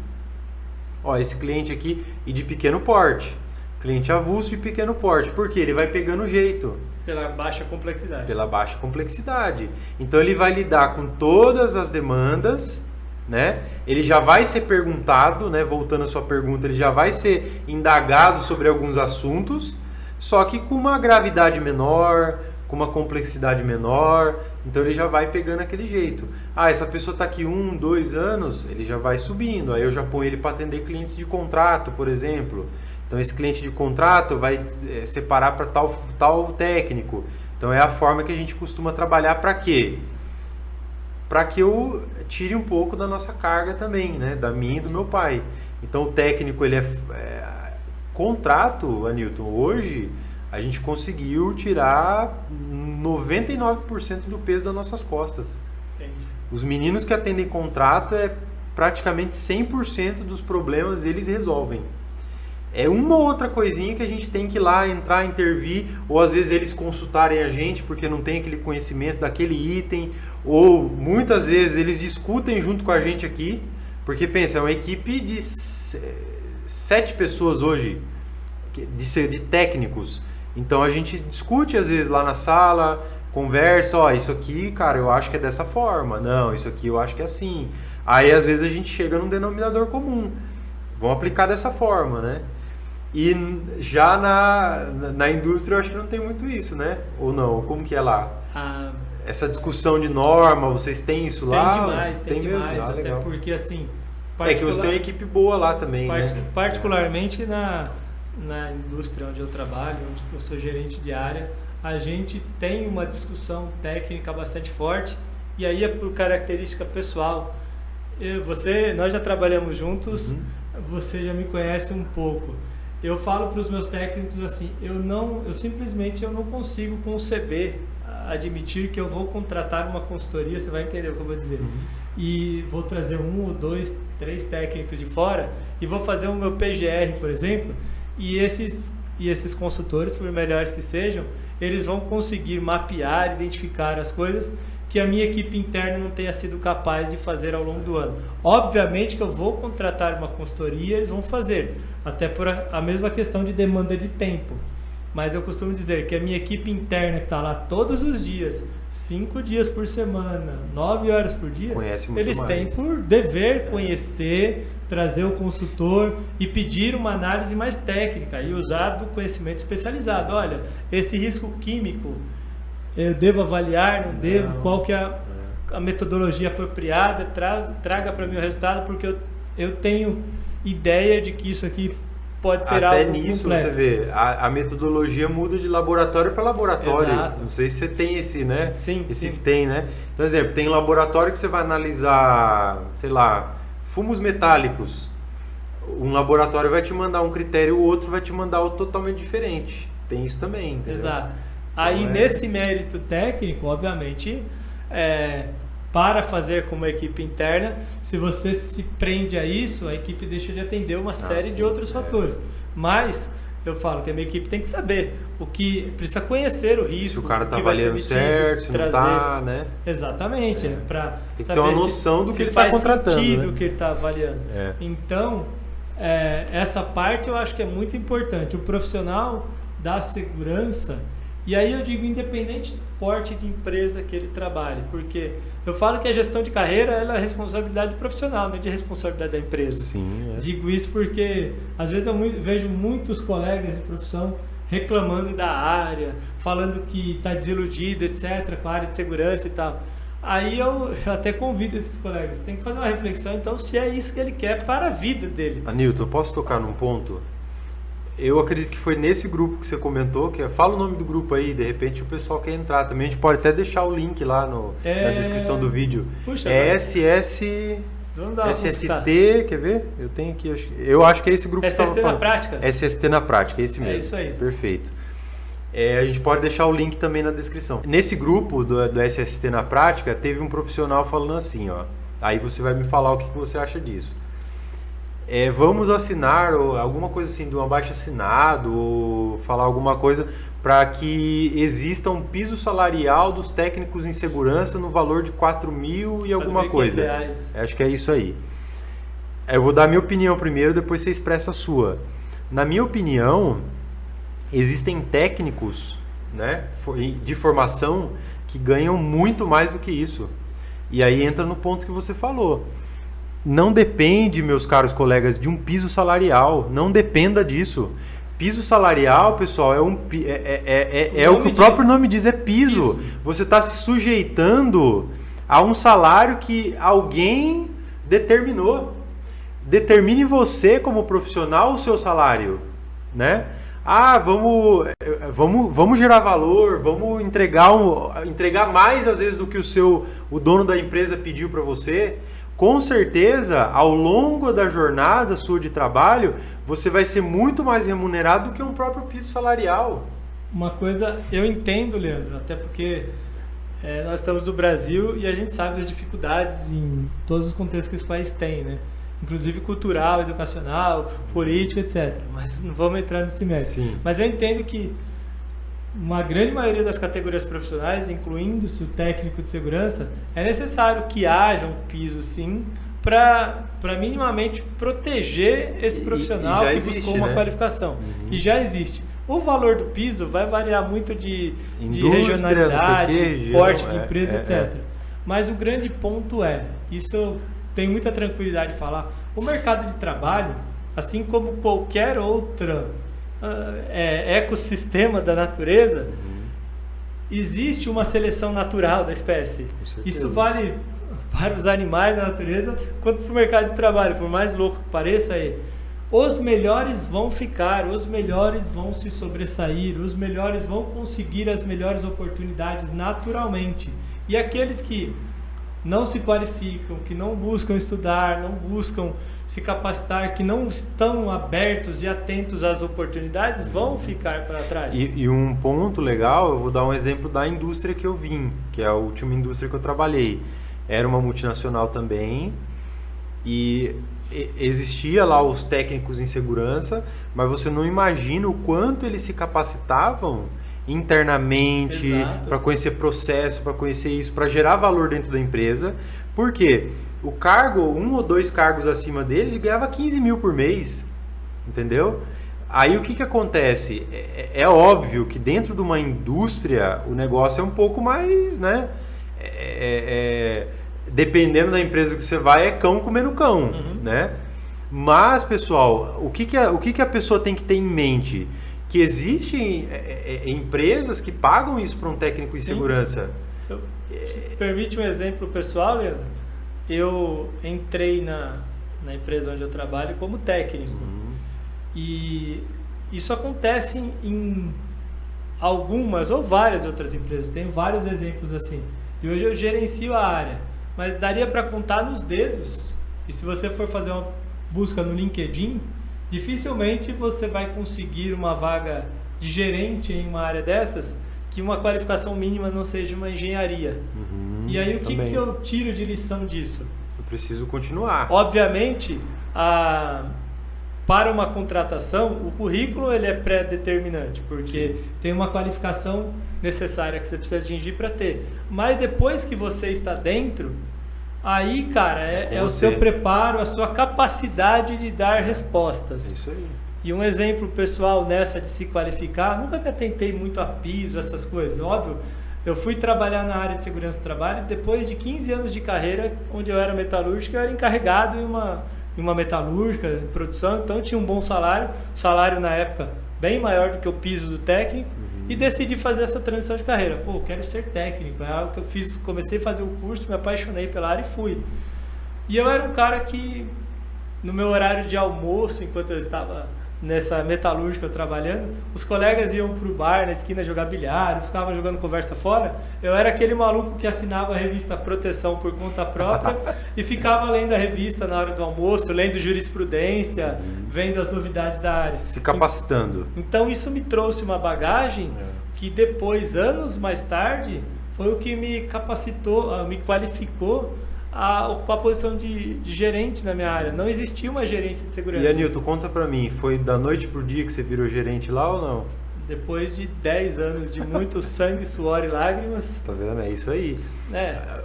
Ó, esse cliente aqui e de pequeno porte. Cliente avulso de pequeno porte. Por quê? Ele vai pegando o jeito. Pela baixa complexidade. Pela baixa complexidade. Então ele vai lidar com todas as demandas, né? Ele já vai ser perguntado, né? Voltando à sua pergunta, ele já vai ser indagado sobre alguns assuntos, só que com uma gravidade menor, com uma complexidade menor. Então ele já vai pegando aquele jeito. Ah, essa pessoa está aqui 1, 2 anos, ele já vai subindo. Aí eu já ponho ele para atender clientes de contrato, por exemplo. Então esse cliente de contrato vai separar para tal técnico. Então é a forma que a gente costuma trabalhar. Para quê? Para que eu tire um pouco da nossa carga também, né? Da minha e do meu pai. Então o técnico, ele contrato, Anilton, hoje a gente conseguiu tirar 99% do peso das nossas costas. Entendi. Os meninos que atendem contrato, praticamente 100% dos problemas eles resolvem. É uma outra coisinha que a gente tem que ir lá, entrar, intervir, ou às vezes eles consultarem a gente porque não tem aquele conhecimento daquele item, ou muitas vezes eles discutem junto com a gente aqui, porque pensa, é uma equipe de 7 pessoas hoje, de técnicos. Então a gente discute às vezes lá na sala, conversa, ó, isso aqui, cara, eu acho que é dessa forma, não, isso aqui eu acho que é assim. Aí às vezes a gente chega num denominador comum, vamos aplicar dessa forma, né? E já na indústria eu acho que não tem muito isso, né? Ou não? Como que é lá? Essa discussão de norma, vocês têm isso lá? Tem demais, até legal. Porque assim... É que você tem uma equipe boa lá também, né? Particularmente na indústria onde eu trabalho, onde eu sou gerente de área, a gente tem uma discussão técnica bastante forte, e aí é por característica pessoal. Nós já trabalhamos juntos, você já me conhece um pouco. Eu falo para os meus técnicos assim, eu simplesmente não consigo conceber, admitir que eu vou contratar uma consultoria, você vai entender o que eu vou dizer. e vou trazer 1, 2, 3 técnicos de fora e vou fazer o meu PGR, por exemplo, e esses consultores, por melhores que sejam, eles vão conseguir mapear, identificar as coisas que a minha equipe interna não tenha sido capaz de fazer ao longo do ano. Obviamente que eu vou contratar uma consultoria, eles vão fazer, até por a mesma questão de demanda de tempo. Mas eu costumo dizer que a minha equipe interna que está lá todos os dias, 5 dias por semana, 9 horas por dia, eles têm por dever conhecer, trazer o consultor e pedir uma análise mais técnica e usar do conhecimento especializado. Olha, esse risco químico, eu devo avaliar, não devo, qual que é a metodologia apropriada, traga para mim o resultado, porque eu tenho ideia de que isso aqui pode ser até algo nisso complexo. você vê, a metodologia muda de laboratório para laboratório. Exato. Não sei se você tem esse, né? Sim, esse sim. tem, né? Por exemplo, tem laboratório que você vai analisar, sei lá, fumos metálicos. Um laboratório vai te mandar um critério, o outro vai te mandar outro totalmente diferente. Tem isso também, entendeu? Exato. Aí, Então, nesse mérito técnico, obviamente, para fazer como equipe interna, se você se prende a isso, a equipe deixa de atender uma série de outros fatores. Mas eu falo que a minha equipe tem que saber o que precisa conhecer o risco. Se o cara está que vai ser avaliando emitido, certo, se não está, né? Exatamente, para Tem que ter uma noção do que ele está faz contratando, sentido né? o que ele está avaliando. Então, essa parte eu acho que é muito importante. O profissional da segurança, e aí eu digo independente do porte de empresa que ele trabalhe, porque eu falo que a gestão de carreira ela é responsabilidade profissional, não é de responsabilidade da empresa. Sim, Digo isso porque às vezes eu vejo muitos colegas de profissão reclamando da área, falando que está desiludido, etc., com a área de segurança e tal. Aí eu até convido esses colegas, tem que fazer uma reflexão, então, se é isso que ele quer para a vida dele. Anilton, posso tocar num ponto? Eu acredito que foi nesse grupo que você comentou, fala o nome do grupo aí, de repente o pessoal quer entrar também, a gente pode até deixar o link lá na descrição do vídeo. Puxa, vamos dar uma SST, buscada. quer ver? Eu tenho aqui, eu acho que é esse grupo que SST na prática? SST na prática, é esse mesmo. É isso aí. Perfeito. A gente pode deixar o link também na descrição. Nesse grupo do SST na prática, teve um profissional falando assim, ó. Aí você vai me falar o que você acha disso. Vamos assinar ou alguma coisa assim de um abaixo assinado ou falar alguma coisa para que exista um piso salarial dos técnicos em segurança no valor de 4.000 e alguma coisa. Reais. Acho que é isso aí. Eu vou dar minha opinião primeiro, depois você expressa a sua. Na minha opinião, existem técnicos, né, de formação que ganham muito mais do que isso. E aí entra no ponto que você falou. Não depende, meus caros colegas, de um piso salarial. Não dependa disso. Piso salarial, pessoal, é o que o próprio nome diz, é piso. Você está se sujeitando a um salário que alguém determinou. Determine você, como profissional, o seu salário, né? Vamos gerar valor, vamos entregar mais às vezes do que o dono da empresa pediu para você. Com certeza, ao longo da jornada sua de trabalho, você vai ser muito mais remunerado do que um próprio piso salarial. Uma coisa, eu entendo, Leandro, até porque nós estamos no Brasil e a gente sabe das dificuldades em todos os contextos que esse país tem, né? Inclusive cultural, educacional, político, etc. Mas não vamos entrar nesse mérito. Sim. Mas eu entendo que uma grande maioria das categorias profissionais, incluindo-se o técnico de segurança, é necessário que haja um piso, sim, para minimamente proteger esse profissional que buscou uma qualificação. Uhum. E já existe. O valor do piso vai variar muito de Indústria, regionalidade, porte de empresa, etc. é. Mas o grande ponto isso eu tenho muita tranquilidade de falar, o mercado de trabalho, assim como qualquer outra ecossistema da natureza, existe uma seleção natural da espécie. Isso vale para os animais da natureza quanto para o mercado de trabalho. Por mais louco que pareça, os melhores vão ficar, os melhores vão se sobressair, os melhores vão conseguir as melhores oportunidades naturalmente. E aqueles que não se qualificam, que não buscam estudar, não buscam se capacitar, que não estão abertos e atentos às oportunidades, vão ficar para trás. E um ponto legal, eu vou dar um exemplo da indústria que eu vim, que é a última indústria que eu trabalhei. era uma multinacional também, e existia lá os técnicos em segurança, mas você não imagina o quanto eles se capacitavam internamente para conhecer processo, para conhecer isso, para gerar valor dentro da empresa. Por quê? O cargo, 1 ou 2 cargos acima deles, ganhava 15 mil por mês, entendeu? Aí o que acontece? É óbvio que dentro de uma indústria o negócio é um pouco mais, né? Dependendo da empresa que você vai, é cão comendo cão, né? Mas, pessoal, o que a pessoa tem que ter em mente? Que existem empresas que pagam isso para um técnico de segurança. Se permite um exemplo pessoal, Leandro? Eu entrei na empresa onde eu trabalho como técnico. E isso acontece em algumas ou várias outras empresas. Tem vários exemplos assim. E hoje eu gerencio a área. Mas daria para contar nos dedos. E se você for fazer uma busca no LinkedIn, dificilmente você vai conseguir uma vaga de gerente em uma área dessas que uma qualificação mínima não seja uma engenharia. E aí o que eu tiro de lição disso? Eu preciso continuar. Obviamente, para uma contratação, o currículo ele é pré-determinante, porque tem uma qualificação necessária que você precisa atingir para ter. Mas depois que você está dentro, aí, cara, é o seu preparo, a sua capacidade de dar respostas. É isso aí. E um exemplo pessoal nessa de se qualificar, nunca me atentei muito a piso, essas coisas, óbvio. Eu fui trabalhar na área de segurança do trabalho depois de 15 anos de carreira, onde eu era metalúrgico, eu era encarregado em uma metalúrgica, em produção, então eu tinha um bom salário na época bem maior do que o piso do técnico, e decidi fazer essa transição de carreira. Pô, quero ser técnico, é algo que eu fiz, comecei a fazer o curso, me apaixonei pela área e fui. E eu era um cara que, no meu horário de almoço, enquanto eu estava nessa metalúrgica trabalhando, os colegas iam pro bar na esquina jogar bilhar, ficavam jogando conversa fora. Eu era aquele maluco que assinava a revista Proteção por conta própria e ficava lendo a revista na hora do almoço, lendo jurisprudência, vendo as novidades da área. Se capacitando. Então isso me trouxe uma bagagem que depois, anos mais tarde, foi o que me capacitou, me qualificou a ocupar a posição de gerente na minha área. Não existia uma gerência de segurança. E Anilton, conta pra mim, foi da noite pro dia que você virou gerente lá ou não? Depois de 10 anos de muito sangue, suor e lágrimas. Tá vendo? É isso aí.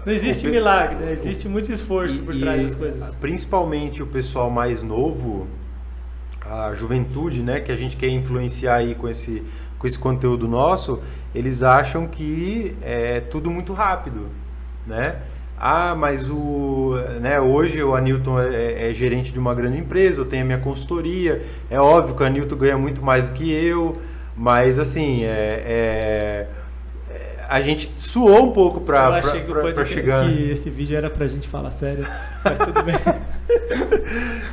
Não existe milagre, né? Existe muito esforço por trás das coisas. Principalmente o pessoal mais novo, a juventude, né, que a gente quer influenciar aí com esse conteúdo nosso, eles acham que é tudo muito rápido, né? Mas hoje o Anilton é gerente de uma grande empresa, eu tenho a minha consultoria. É óbvio que o Anilton ganha muito mais do que eu, mas assim, a gente suou um pouco para chegar. Que esse vídeo era pra gente falar sério, mas tudo bem.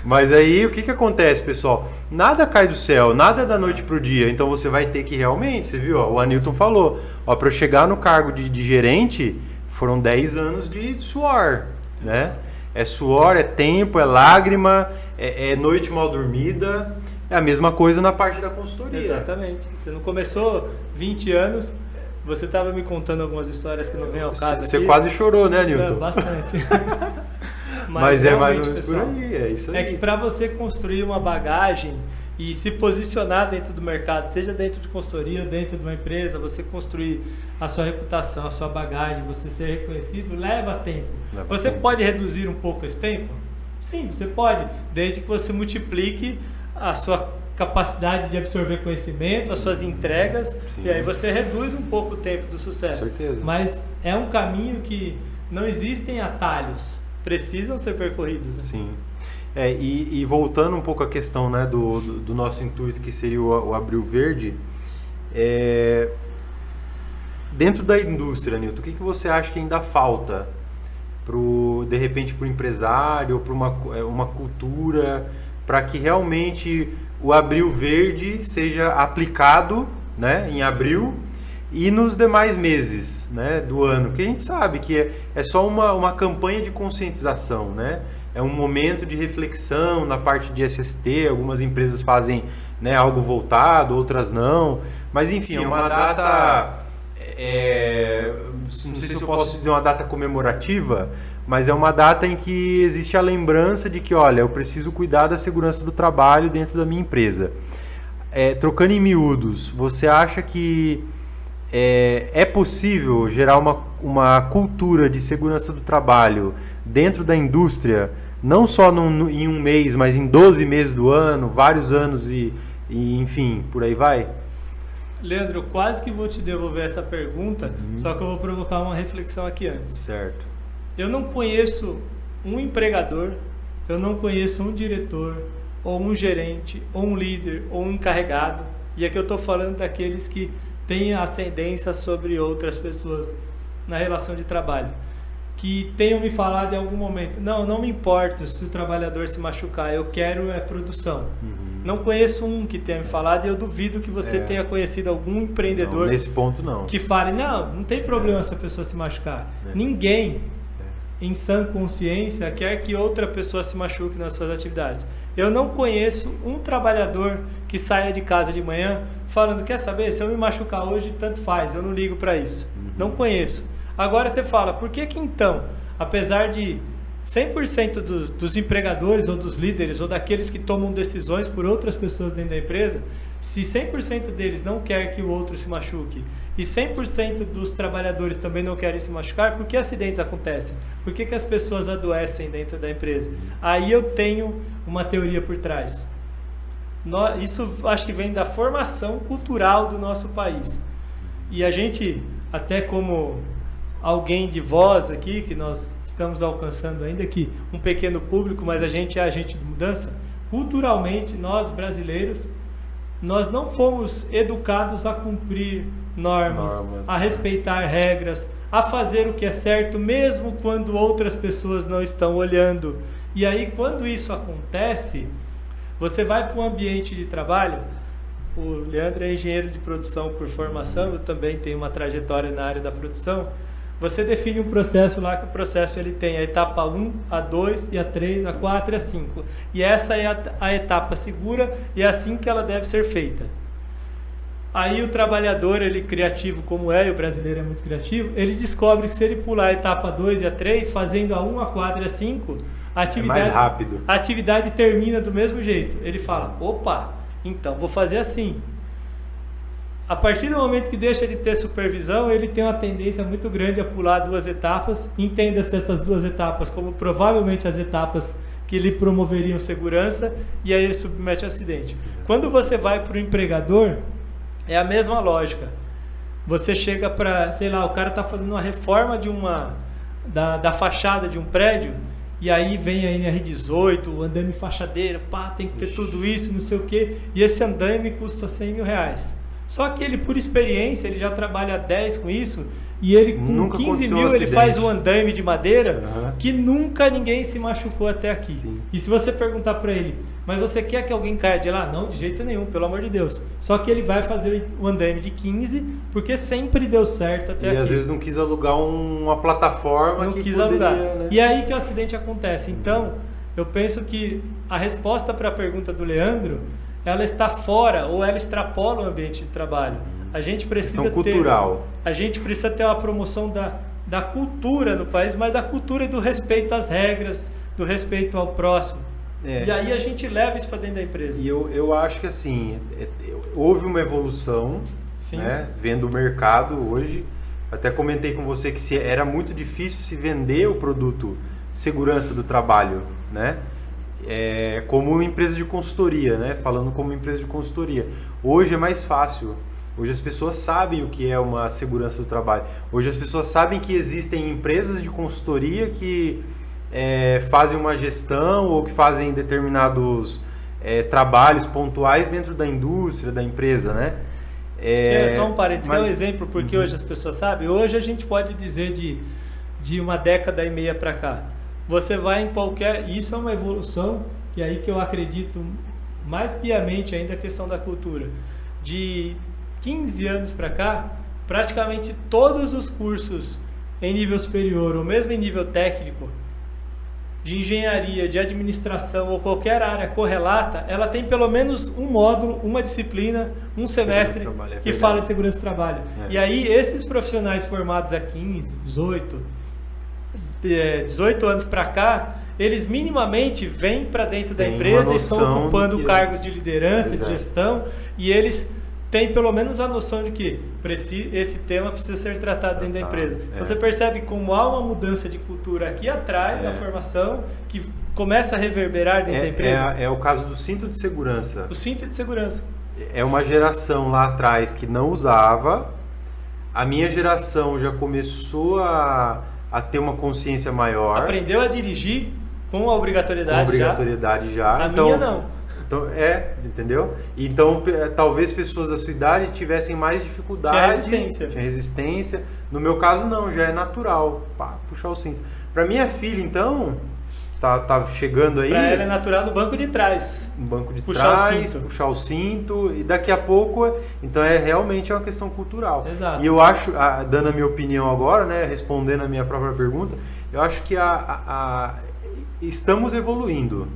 Mas aí o que acontece, pessoal? Nada cai do céu, nada é da noite pro dia. Então você vai ter que realmente, você viu, o Anilton falou, para eu chegar no cargo de gerente, foram 10 anos de suor, né? É suor, é tempo, é lágrima, é noite mal dormida. É a mesma coisa na parte da consultoria. Exatamente. Você não começou 20 anos, você estava me contando algumas histórias que não vem ao caso Você aqui. quase chorou, né, Anilton? Bastante. Mas é mais ou menos por aí, é isso aí. É que para você construir uma bagagem e se posicionar dentro do mercado, seja dentro de consultoria, dentro de uma empresa, você construir a sua reputação, a sua bagagem, você ser reconhecido, leva tempo. Você pode reduzir um pouco esse tempo? Sim, você pode, desde que você multiplique a sua capacidade de absorver conhecimento, as suas entregas, e aí você reduz um pouco o tempo do sucesso. Com certeza. Mas é um caminho que não existem atalhos, precisam ser percorridos. Né? Sim. E voltando um pouco à questão, né, do nosso intuito, que seria o Abril Verde, dentro da indústria, Nilton, o que você acha que ainda falta, de repente, para o empresário, ou para uma cultura, para que realmente o Abril Verde seja aplicado, né, em abril e nos demais meses, né, do ano? Porque a gente sabe que é só uma campanha de conscientização, né? É um momento de reflexão na parte de SST, algumas empresas fazem, né, algo voltado, outras não. Mas enfim, é uma data, não sei se eu posso dizer uma data comemorativa, mas é uma data em que existe a lembrança de que, olha, eu preciso cuidar da segurança do trabalho dentro da minha empresa. Trocando em miúdos, você acha que é possível gerar uma cultura de segurança do trabalho dentro da indústria, não só em um mês, mas em 12 meses do ano, vários anos e enfim, por aí vai? Leandro, eu quase que vou te devolver essa pergunta, só que eu vou provocar uma reflexão aqui antes. Certo. Eu não conheço um empregador, eu não conheço um diretor, ou um gerente, ou um líder, ou um encarregado, e aqui eu estou falando daqueles que têm ascendência sobre outras pessoas na relação de trabalho, que tenham me falado em algum momento, não me importa se o trabalhador se machucar, eu quero produção. Não conheço um que tenha me falado e eu duvido que você tenha conhecido algum empreendedor não, nesse ponto não. Que fale, não tem problema se a pessoa se machucar. Ninguém em sã consciência quer que outra pessoa se machuque nas suas atividades. Eu não conheço um trabalhador que saia de casa de manhã falando, quer saber, se eu me machucar hoje, tanto faz, eu não ligo para isso. Não conheço. Agora você fala, por que então, apesar de 100% dos empregadores ou dos líderes ou daqueles que tomam decisões por outras pessoas dentro da empresa, se 100% deles não quer que o outro se machuque e 100% dos trabalhadores também não querem se machucar, por que acidentes acontecem? Por que as pessoas adoecem dentro da empresa? Aí eu tenho uma teoria por trás. Isso acho que vem da formação cultural do nosso país. E a gente, até como alguém de voz aqui, que nós estamos alcançando ainda aqui um pequeno público, mas a gente é agente de mudança, culturalmente nós brasileiros, nós não fomos educados a cumprir normas, a respeitar regras, a fazer o que é certo mesmo quando outras pessoas não estão olhando. E aí quando isso acontece, você vai para um ambiente de trabalho. O Leandro é engenheiro de produção por formação, eu também tenho uma trajetória na área da produção. Você define um processo lá, que o processo ele tem a etapa 1, a 2, e a 3, a 4 e a 5. E essa é a etapa segura e é assim que ela deve ser feita. Aí o trabalhador, ele criativo como e o brasileiro é muito criativo, ele descobre que se ele pular a etapa 2 e a 3, fazendo a 1, a 4 e a 5, a atividade, mais rápido. A atividade termina do mesmo jeito. Ele fala, opa, então vou fazer assim. A partir do momento que deixa de ter supervisão, ele tem uma tendência muito grande a pular 2 etapas. Entenda-se essas 2 etapas como provavelmente as etapas que lhe promoveriam segurança, e aí ele submete a acidente. Quando você vai para o empregador, é a mesma lógica. Você chega para, sei lá, o cara está fazendo uma reforma de da fachada de um prédio, e aí vem a NR18, o andame fachadeiro, tem que ter tudo isso, não sei o quê, e esse andame custa R$100.000. Só que ele, por experiência, ele já trabalha 10 com isso, e ele com nunca 15 mil ele faz um andame de madeira que nunca ninguém se machucou até aqui. Sim. E se você perguntar para ele, mas você quer que alguém caia de lá? Não, de jeito nenhum, pelo amor de Deus. Só que ele vai fazer o andame de 15, porque sempre deu certo até aqui. E às vezes não quis alugar uma plataforma não que quis poderia, alugar. Né? E aí que o acidente acontece. Então, eu penso que a resposta para a pergunta do Leandro, ela está fora ou ela extrapola o ambiente de trabalho. A gente precisa cultural. A gente precisa ter uma promoção da cultura no país, mas da cultura e do respeito às regras, do respeito ao próximo. E aí a gente leva isso para dentro da empresa. E eu acho que assim, houve uma evolução, né, vendo o mercado hoje. Até comentei com você que era muito difícil se vender o produto segurança do trabalho, né? Como empresa de consultoria, né? Falando como empresa de consultoria. Hoje é mais fácil. Hoje as pessoas sabem o que é uma segurança do trabalho. Hoje as pessoas sabem que existem empresas de consultoria que fazem uma gestão ou que fazem determinados trabalhos pontuais dentro da indústria, da empresa, né? Só um parênteses, é um exemplo, porque hoje as pessoas sabem. Hoje a gente pode dizer de uma década e meia para cá. Você vai em qualquer... Isso é uma evolução, que é aí que eu acredito mais piamente ainda a questão da cultura. De 15 anos para cá, praticamente todos os cursos em nível superior, ou mesmo em nível técnico, de engenharia, de administração ou qualquer área correlata, ela tem pelo menos um módulo, uma disciplina, um semestre que fala de segurança do trabalho. E aí esses profissionais formados há 15, 18, 18 anos para cá, eles minimamente vêm para dentro da Tem empresa, uma estão noção ocupando do que cargos de liderança, Exato. de gestão, e eles têm pelo menos a noção de que esse tema precisa ser tratado dentro da empresa. Você percebe como há uma mudança de cultura aqui atrás da formação que começa a reverberar dentro da empresa? É o caso do cinto de segurança. O cinto de segurança. É uma geração lá atrás que não usava. A minha geração já começou a ter uma consciência maior. Aprendeu a dirigir com a obrigatoriedade, com obrigatoriedade já. A então, minha não. Então, entendeu? Então, talvez pessoas da sua idade tivessem mais dificuldade. Tinha resistência. No meu caso, não, já é natural. Pá, puxar o cinto. Pra minha filha, então, tá chegando aí. Pra ela é natural no banco de trás. No banco de puxar trás, puxar o cinto. E daqui a pouco, então realmente é uma questão cultural. Exato. E eu acho, dando a minha opinião agora, né, respondendo a minha própria pergunta, eu acho que estamos evoluindo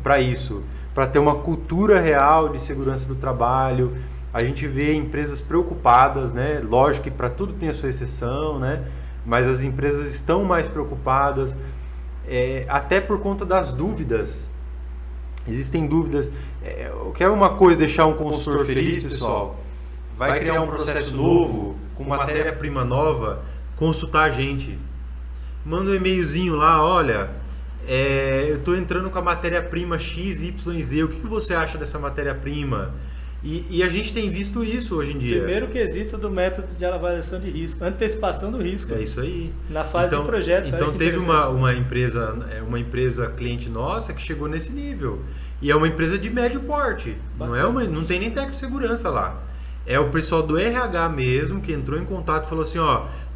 para isso. Para ter uma cultura real de segurança do trabalho. A gente vê empresas preocupadas, né? Lógico que para tudo tem a sua exceção, né? Mas as empresas estão mais preocupadas, até por conta das dúvidas. Existem dúvidas. Quer uma coisa, deixar um consultor feliz, pessoal? Vai criar um processo novo, com matéria-prima nova, consultar a gente. Manda um e-mailzinho lá, olha... eu estou entrando com a matéria-prima X, Y, Z. O que você acha dessa matéria-prima? E a gente tem visto isso hoje em dia. Primeiro quesito do método de avaliação de risco, antecipação do risco. É isso aí. Na fase de projeto. Então teve uma empresa cliente nossa que chegou nesse nível. E é uma empresa de médio porte. Não tem nem técnico de segurança lá. É o pessoal do RH mesmo que entrou em contato e falou assim,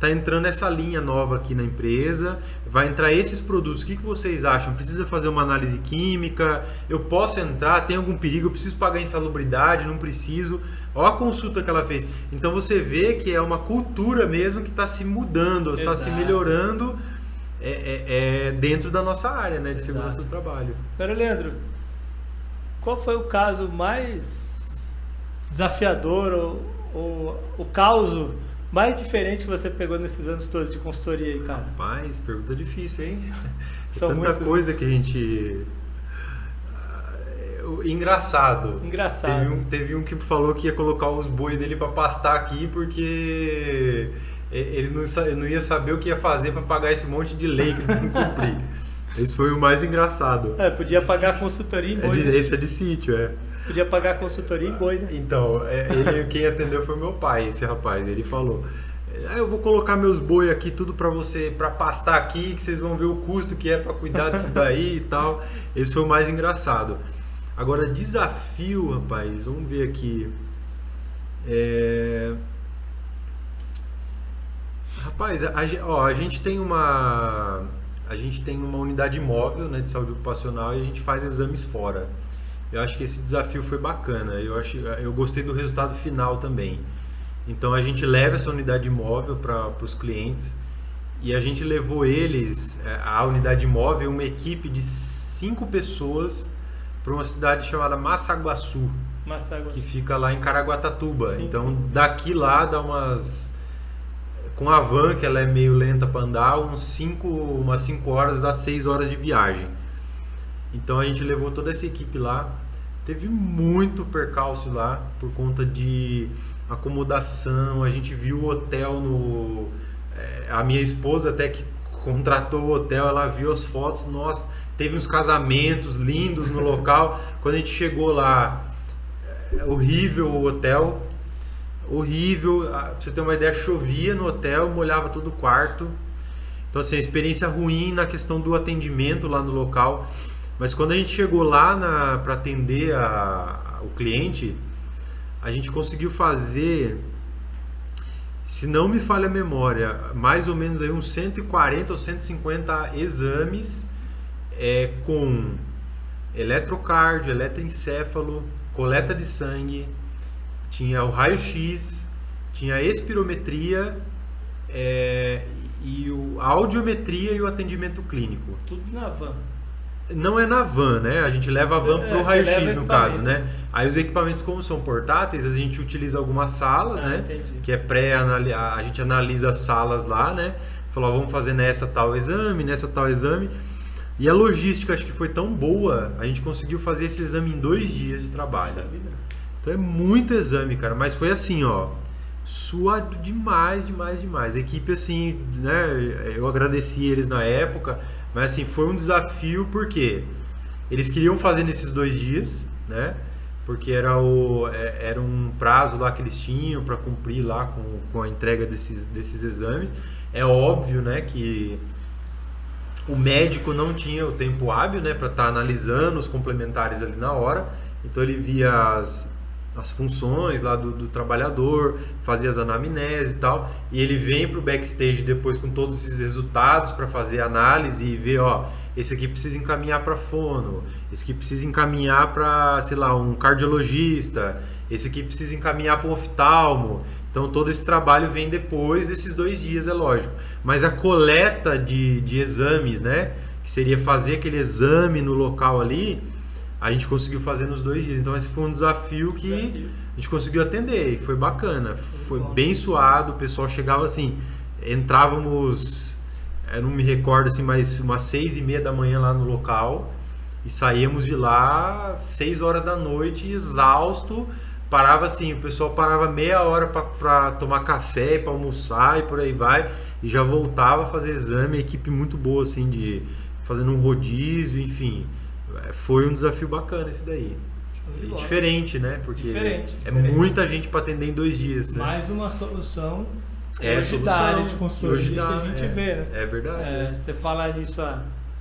tá entrando essa linha nova aqui na empresa, vai entrar esses produtos, o que vocês acham? Precisa fazer uma análise química? Eu posso entrar? Tem algum perigo? Eu preciso pagar insalubridade? Não preciso? Olha a consulta que ela fez. Então você vê que é uma cultura mesmo que está se mudando, está se melhorando dentro da nossa área, né, de segurança do trabalho. Agora, Leandro, qual foi o caso mais desafiador ou o caos mais diferente que você pegou nesses anos todos de consultoria aí, cara? Rapaz, pergunta difícil, hein? São tanta coisa que a gente... Engraçado. Teve um que falou que ia colocar os boi dele para pastar aqui porque ele não ia saber o que ia fazer para pagar esse monte de lei que ele tem que cumprir. Esse foi o mais engraçado. Podia pagar consultoria em boi. Esse é de sítio, Podia pagar consultoria em boi, né? Então, quem atendeu foi meu pai, esse rapaz. Ele falou, eu vou colocar meus boi aqui tudo para você, para pastar aqui, que vocês vão ver o custo que é para cuidar disso daí e tal. Esse foi o mais engraçado. Agora, desafio, rapaz, vamos ver aqui. Rapaz, a gente tem uma unidade móvel, né, de saúde ocupacional e a gente faz exames fora. Eu acho que esse desafio foi bacana. Eu gostei do resultado final também. Então a gente leva essa unidade móvel para os clientes e a gente levou a unidade móvel, uma equipe de 5 pessoas para uma cidade chamada Massaguaçu, que fica lá em Caraguatatuba. Sim, então sim. Daqui lá dá com a van, que ela é meio lenta para andar, umas 5 horas a 6 horas de viagem. Então a gente levou toda essa equipe lá. Teve muito percalço lá por conta de acomodação. A gente viu o hotel a minha esposa até que contratou o hotel, ela viu as fotos. Nossa, teve uns casamentos lindos no local. Quando a gente chegou lá, horrível o hotel. Horrível. Pra você ter uma ideia, chovia no hotel, molhava todo o quarto. Então assim, a experiência ruim na questão do atendimento lá no local. Mas quando a gente chegou lá para atender o cliente, a gente conseguiu fazer, se não me falha a memória, mais ou menos aí uns 140 ou 150 exames com eletrocardio, eletroencéfalo, coleta de sangue, tinha o raio-x, tinha a espirometria, e a audiometria e o atendimento clínico. Tudo na van. Não é na van, né? A gente leva a van pro raio-x no caso, né? Aí os equipamentos, como são portáteis, a gente utiliza algumas salas, né? Entendi. Que é a gente analisa as salas lá, né? falou, vamos fazer nessa tal exame, e a logística acho que foi tão boa, a gente conseguiu fazer esse exame em 2 dias de trabalho. Então é muito exame, cara, mas foi assim, ó, suado demais. A equipe, assim, né, eu agradeci eles na época, mas assim, foi um desafio porque eles queriam fazer nesses 2 dias, né, porque era um prazo lá que eles tinham para cumprir lá com a entrega desses exames. É óbvio, né, que o médico não tinha o tempo hábil, né, para estar analisando os complementares ali na hora, então ele via as funções lá do trabalhador, fazia as anamneses e tal, e ele vem para o backstage depois com todos esses resultados para fazer análise e ver, ó, esse aqui precisa encaminhar para fono, esse aqui precisa encaminhar para, sei lá, um cardiologista, esse aqui precisa encaminhar para um oftalmo. Então todo esse trabalho vem depois desses 2 dias, é lógico. Mas a coleta de exames, né, que seria fazer aquele exame no local ali, a gente conseguiu fazer nos 2 dias. Então esse foi um desafio que a gente conseguiu atender e foi bacana. Foi bem suado, o pessoal chegava assim, entrávamos, eu não me recordo assim, mas umas 6:30 da manhã lá no local e saíamos de lá 6 horas da noite, exausto. Parava assim, o pessoal parava meia hora para tomar café, para almoçar e por aí vai, e já voltava a fazer exame. A equipe muito boa, assim, fazendo um rodízio, enfim. Foi um desafio bacana esse daí. Diferente, né? Porque diferente. Muita gente para atender em 2 dias. Né? Mais uma solução da área de consultoria que a gente vê, né? É verdade. Você falar nisso,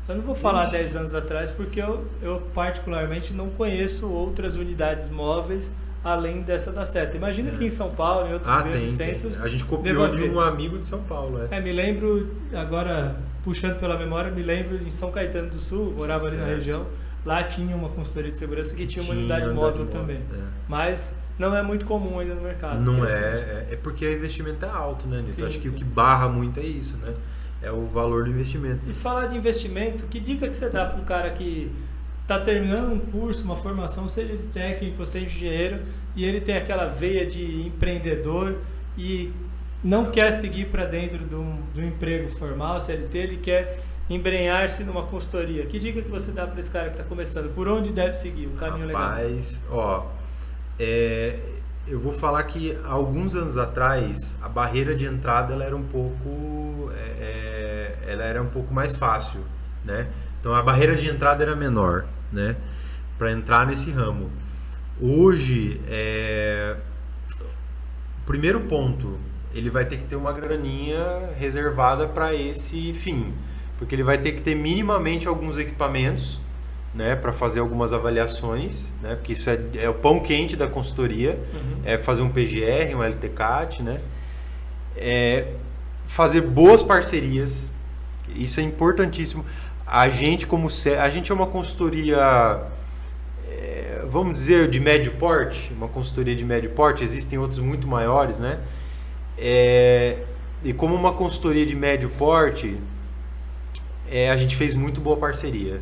eu não vou falar 10 anos atrás, porque eu particularmente não conheço outras unidades móveis além dessa da Seta. Imagina que em São Paulo, em outros grandes centros... A gente copiou de um amigo de São Paulo. Me lembro, agora puxando pela memória, me lembro em São Caetano do Sul, morava ali na região, lá tinha uma consultoria de segurança que tinha uma unidade móvel também. Mas não é muito comum ainda no mercado. Não é porque o investimento é alto, né, Nito? Acho que o que barra muito é isso, né? É o valor do investimento. E falar de investimento, que dica que você dá para um cara que está terminando um curso, uma formação, seja de técnico, seja de engenheiro, e ele tem aquela veia de empreendedor e não quer seguir para dentro de um emprego formal, CLT, ele quer embrenhar-se numa consultoria. Que dica que você dá para esse cara que está começando? Por onde deve seguir? Um caminho legal? Rapaz, eu vou falar que há alguns anos atrás a barreira de entrada ela era um pouco mais fácil, né? Então a barreira de entrada era menor, né? Para entrar nesse ramo. Hoje, o primeiro ponto, ele vai ter que ter uma graninha reservada para esse fim, porque ele vai ter que ter minimamente alguns equipamentos, né, para fazer algumas avaliações, né, porque isso é o pão quente da consultoria, é fazer um PGR, um LTCAT, né, fazer boas parcerias, isso é importantíssimo. A gente é uma consultoria, vamos dizer, de médio porte, uma consultoria de médio porte, existem outros muito maiores, né, e como uma consultoria de médio porte, a gente fez muito boa parceria.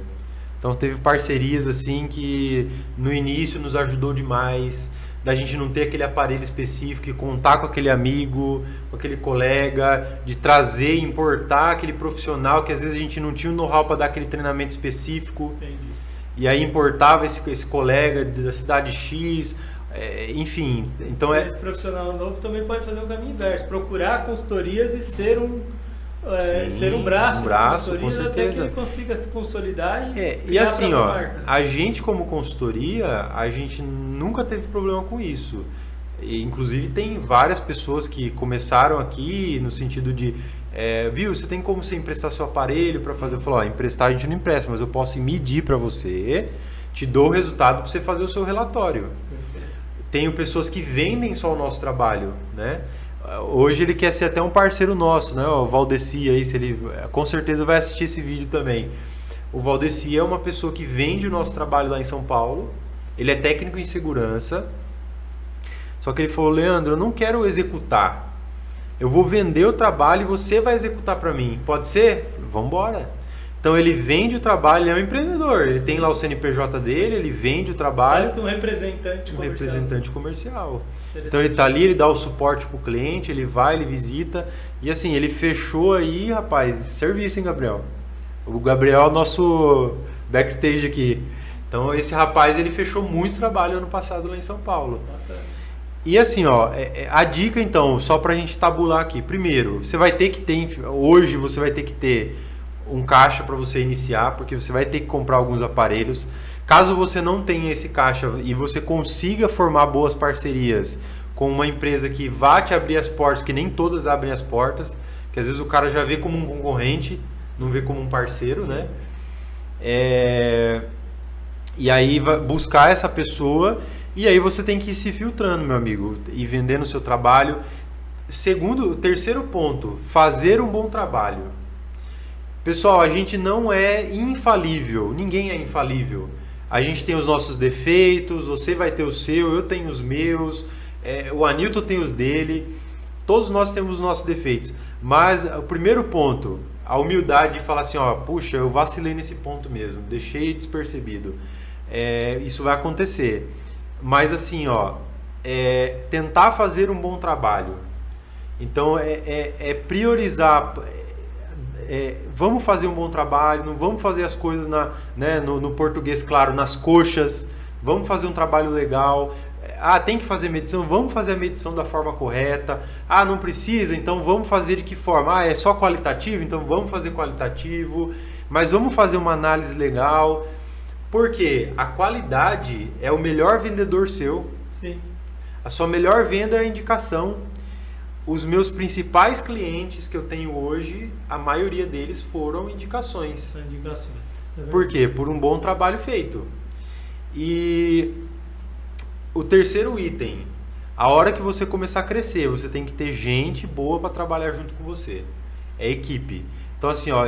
Então teve parcerias assim que no início nos ajudou demais, da gente não ter aquele aparelho específico e contar com aquele amigo, com aquele colega, de trazer, importar aquele profissional que às vezes a gente não tinha o know-how para dar aquele treinamento específico. Entendi. E aí importava esse colega da cidade X, enfim. Então esse profissional novo também pode fazer o caminho inverso, procurar consultorias e ser um braço com certeza, até que ele consiga se consolidar e assim, a gente como consultoria, a gente nunca teve problema com isso. E, inclusive tem várias pessoas que começaram aqui no sentido de você tem como você emprestar seu aparelho para fazer? Eu falo, emprestar a gente não empresta, mas eu posso medir para você, te dou o resultado para você fazer o seu relatório. Tenho pessoas que vendem só o nosso trabalho, né? Hoje ele quer ser até um parceiro nosso, né? O Valdeci aí, ele com certeza vai assistir esse vídeo também. O Valdeci é uma pessoa que vende o nosso trabalho lá em São Paulo. Ele é técnico em segurança. Só que ele falou, Leandro, eu não quero executar. Eu vou vender o trabalho e você vai executar para mim. Pode ser? Vamos embora. Então ele vende o trabalho, ele é um empreendedor, ele tem lá o CNPJ dele, ele vende o trabalho. Quase que um representante comercial. Então ele tá ali, ele dá o suporte pro cliente, ele vai, ele visita. E assim, ele fechou aí, rapaz, serviço, hein, Gabriel? O Gabriel é o nosso backstage aqui. Então esse rapaz, ele fechou muito trabalho ano passado lá em São Paulo. E assim, ó, a dica então, só pra gente tabular aqui. Primeiro, você vai ter que ter, hoje você vai ter que ter um caixa para você iniciar, porque você vai ter que comprar alguns aparelhos. Caso você não tenha esse caixa e você consiga formar boas parcerias com uma empresa que vá te abrir as portas, que nem todas abrem as portas, que às vezes o cara já vê como um concorrente, não vê como um parceiro, né? E aí vai buscar essa pessoa, e aí você tem que ir se filtrando, meu amigo, e vendendo o seu trabalho. Terceiro ponto, fazer um bom trabalho. Pessoal, a gente não é infalível, ninguém é infalível. A gente tem os nossos defeitos, você vai ter o seu, eu tenho os meus, o Anilton tem os dele, todos nós temos os nossos defeitos. Mas o primeiro ponto, a humildade de falar assim, ó, puxa, eu vacilei nesse ponto mesmo, deixei despercebido. Isso vai acontecer. Mas assim, ó, tentar fazer um bom trabalho. Então, priorizar... vamos fazer um bom trabalho, não vamos fazer as coisas no português, claro, nas coxas, vamos fazer um trabalho legal. Tem que fazer medição, vamos fazer a medição da forma correta. Não precisa, então vamos fazer de que forma? É só qualitativo, então vamos fazer qualitativo, mas vamos fazer uma análise legal, porque a qualidade é o melhor vendedor seu. Sim. A sua melhor venda é a indicação. Os meus principais clientes que eu tenho hoje, a maioria deles foram indicações. São indicações. Por quê? Por um bom trabalho feito. E o terceiro item, a hora que você começar a crescer, você tem que ter gente boa para trabalhar junto com você. É equipe. Então assim, ó,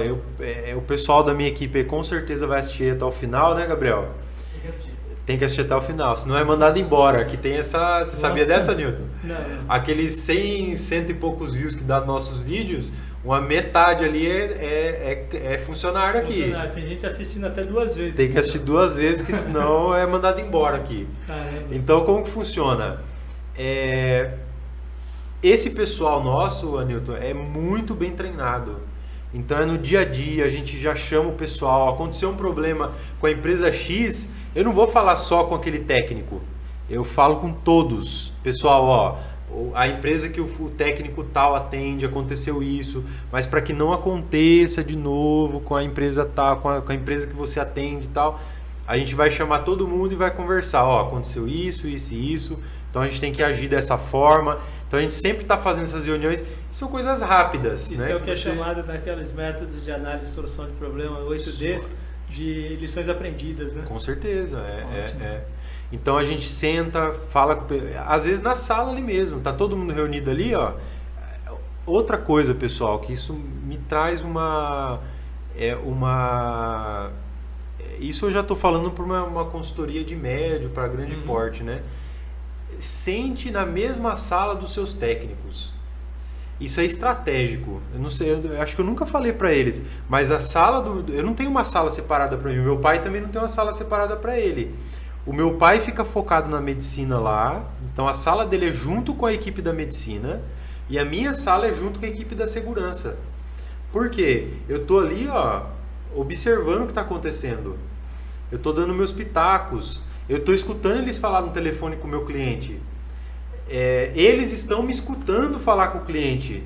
o pessoal da minha equipe com certeza vai assistir até o final, né, Gabriel? Tem que assistir. Tem que assistir até o final, senão é mandado embora. Que tem essa... Você sabia dessa, Newton? Não. Aqueles 100 e poucos views que dá nos nossos vídeos, uma metade ali é funcionário aqui. Tem gente assistindo até 2 vezes. Tem que assistir 2 vezes, que senão é mandado embora aqui. Caramba. Então, como que funciona? Esse pessoal nosso, Anilton, é muito bem treinado. Então, no dia a dia, a gente já chama o pessoal. Aconteceu um problema com a empresa X, eu não vou falar só com aquele técnico. Eu falo com todos. Pessoal, ó, a empresa que o técnico tal atende, aconteceu isso, mas para que não aconteça de novo com a empresa tal, com a empresa que você atende e tal, a gente vai chamar todo mundo e vai conversar. Ó, aconteceu isso, isso e isso, então a gente tem que agir dessa forma. Então a gente sempre está fazendo essas reuniões, são coisas rápidas. Isso, né? É o que é chamado naqueles métodos de análise e solução de problema, 8Ds, de lições aprendidas, né? Com certeza, Então a gente senta, fala com... Às vezes na sala ali mesmo, tá todo mundo reunido ali, ó. Outra coisa, pessoal, que isso me traz isso eu já estou falando para uma consultoria de médio para grande porte, né? Sente na mesma sala dos seus técnicos. Isso é estratégico. Eu não sei, eu acho que eu nunca falei para eles, mas a sala eu não tenho uma sala separada para mim. O meu pai também não tem uma sala separada para ele. O meu pai fica focado na medicina lá, então a sala dele é junto com a equipe da medicina e a minha sala é junto com a equipe da segurança. Por quê? Eu tô ali, ó, observando o que está acontecendo. Eu tô dando meus pitacos. Eu tô escutando eles falar no telefone com o meu cliente. Eles estão me escutando falar com o cliente.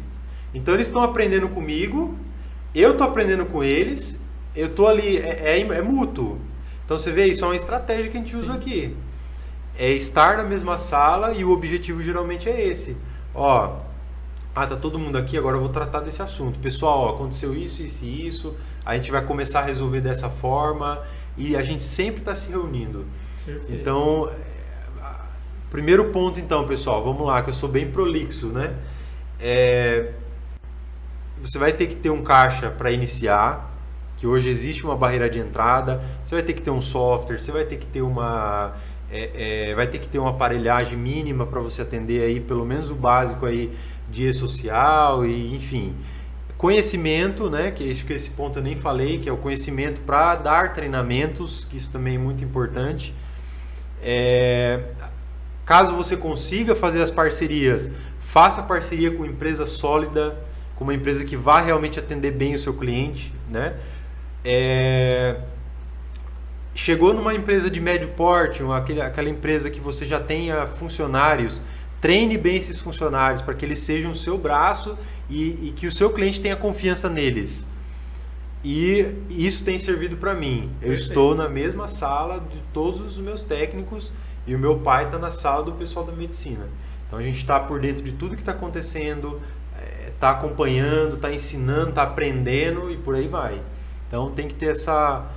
Então eles estão aprendendo comigo, eu estou aprendendo com eles, eu estou ali, é mútuo. Então você vê, isso é uma estratégia que a gente usa aqui. É estar na mesma sala e o objetivo geralmente é esse. Ó, tá todo mundo aqui, agora eu vou tratar desse assunto. Pessoal, ó, aconteceu isso, isso e isso, a gente vai começar a resolver dessa forma e a gente sempre está se reunindo. Perfeito. Então, primeiro ponto então, pessoal, vamos lá, que eu sou bem prolixo, né? Você vai ter que ter um caixa para iniciar, que hoje existe uma barreira de entrada, você vai ter que ter um software, você vai ter que ter uma aparelhagem mínima para você atender aí pelo menos o básico aí de e-social e enfim, conhecimento, né, que esse ponto eu nem falei, que é o conhecimento para dar treinamentos, que isso também é muito importante. Caso você consiga fazer as parcerias, faça parceria com uma empresa sólida, com uma empresa que vá realmente atender bem o seu cliente, né? Chegou numa empresa de médio porte, aquela empresa que você já tenha funcionários, treine bem esses funcionários para que eles sejam o seu braço e que o seu cliente tenha confiança neles. E isso tem servido para mim. Eu estou na mesma sala de todos os meus técnicos e o meu pai está na sala do pessoal da medicina. Então a gente está por dentro de tudo que está acontecendo, está acompanhando, está ensinando, está aprendendo e por aí vai. Então tem que ter essa...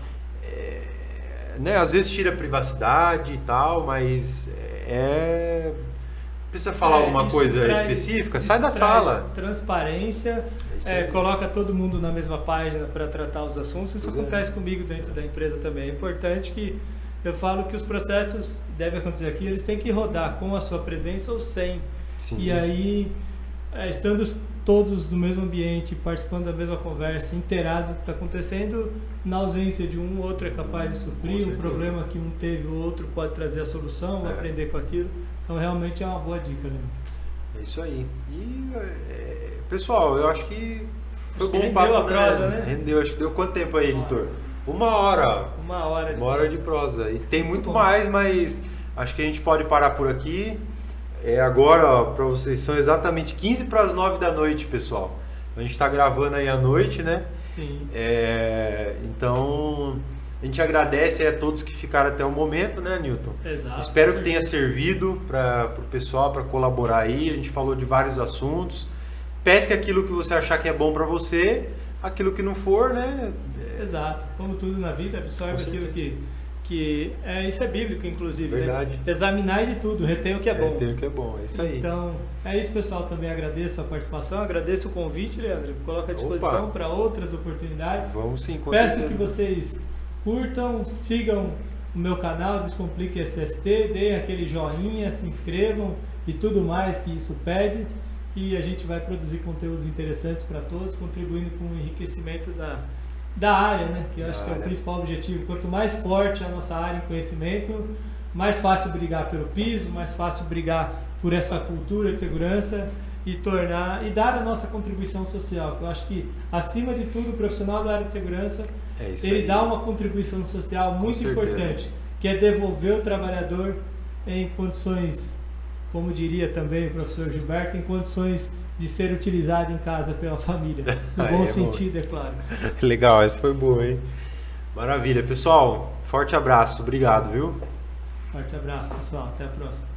né, às vezes tira a privacidade e tal, mas precisa falar alguma coisa específica, sai da sala. Transparência, coloca todo mundo na mesma página para tratar os assuntos. Isso acontece comigo dentro da empresa também. É importante que eu falo que os processos devem acontecer aqui, eles têm que rodar com a sua presença ou sem. Sim. E aí, estando todos no mesmo ambiente, participando da mesma conversa, inteirado do que está acontecendo, na ausência de um, o outro é capaz de suprir um problema que um teve, o outro pode trazer a solução, aprender com aquilo. Então realmente é uma boa dica, né? É isso aí. E pessoal, eu acho que foi bom rendeu papo, a prosa, né? Rendeu, acho que deu quanto tempo aí, editor? 1 hora. 1 hora. 1 hora de prosa. E tem muito mais, mas acho que a gente pode parar por aqui. Agora, para vocês, são exatamente 15 para as 9 da noite, pessoal. A gente está gravando aí à noite, né? Sim. Então, a gente agradece a todos que ficaram até o momento, né, Newton? Exato. Espero que tenha servido para o pessoal, para colaborar aí. A gente falou de vários assuntos. Pesque aquilo que você achar que é bom para você, aquilo que não for, né? Exato. Como tudo na vida, absorve aquilo que isso é bíblico, inclusive. Verdade. Né? Examinar de tudo, retém o que é bom. Retém o que é bom, é isso aí. Então, é isso, pessoal. Também agradeço a participação, agradeço o convite, Leandro. Coloca à disposição para outras oportunidades. Vamos sim, com Peço certeza. que vocês curtam, sigam o meu canal Descomplique SST, deem aquele joinha, se inscrevam e tudo mais que isso pede. E a gente vai produzir conteúdos interessantes para todos, contribuindo com o enriquecimento da área, né? Que eu acho que é o principal objetivo. Quanto mais forte a nossa área em conhecimento, mais fácil brigar pelo piso, mais fácil brigar por essa cultura de segurança e dar a nossa contribuição social. Eu acho que, acima de tudo, o profissional da área de segurança, ele dá uma contribuição social muito importante, que é devolver o trabalhador em condições, como diria também o professor Gilberto, em condições de ser utilizado em casa pela família. No bom sentido, é claro. Legal, essa foi boa, hein? Maravilha. Pessoal, forte abraço. Obrigado, viu? Forte abraço, pessoal. Até a próxima.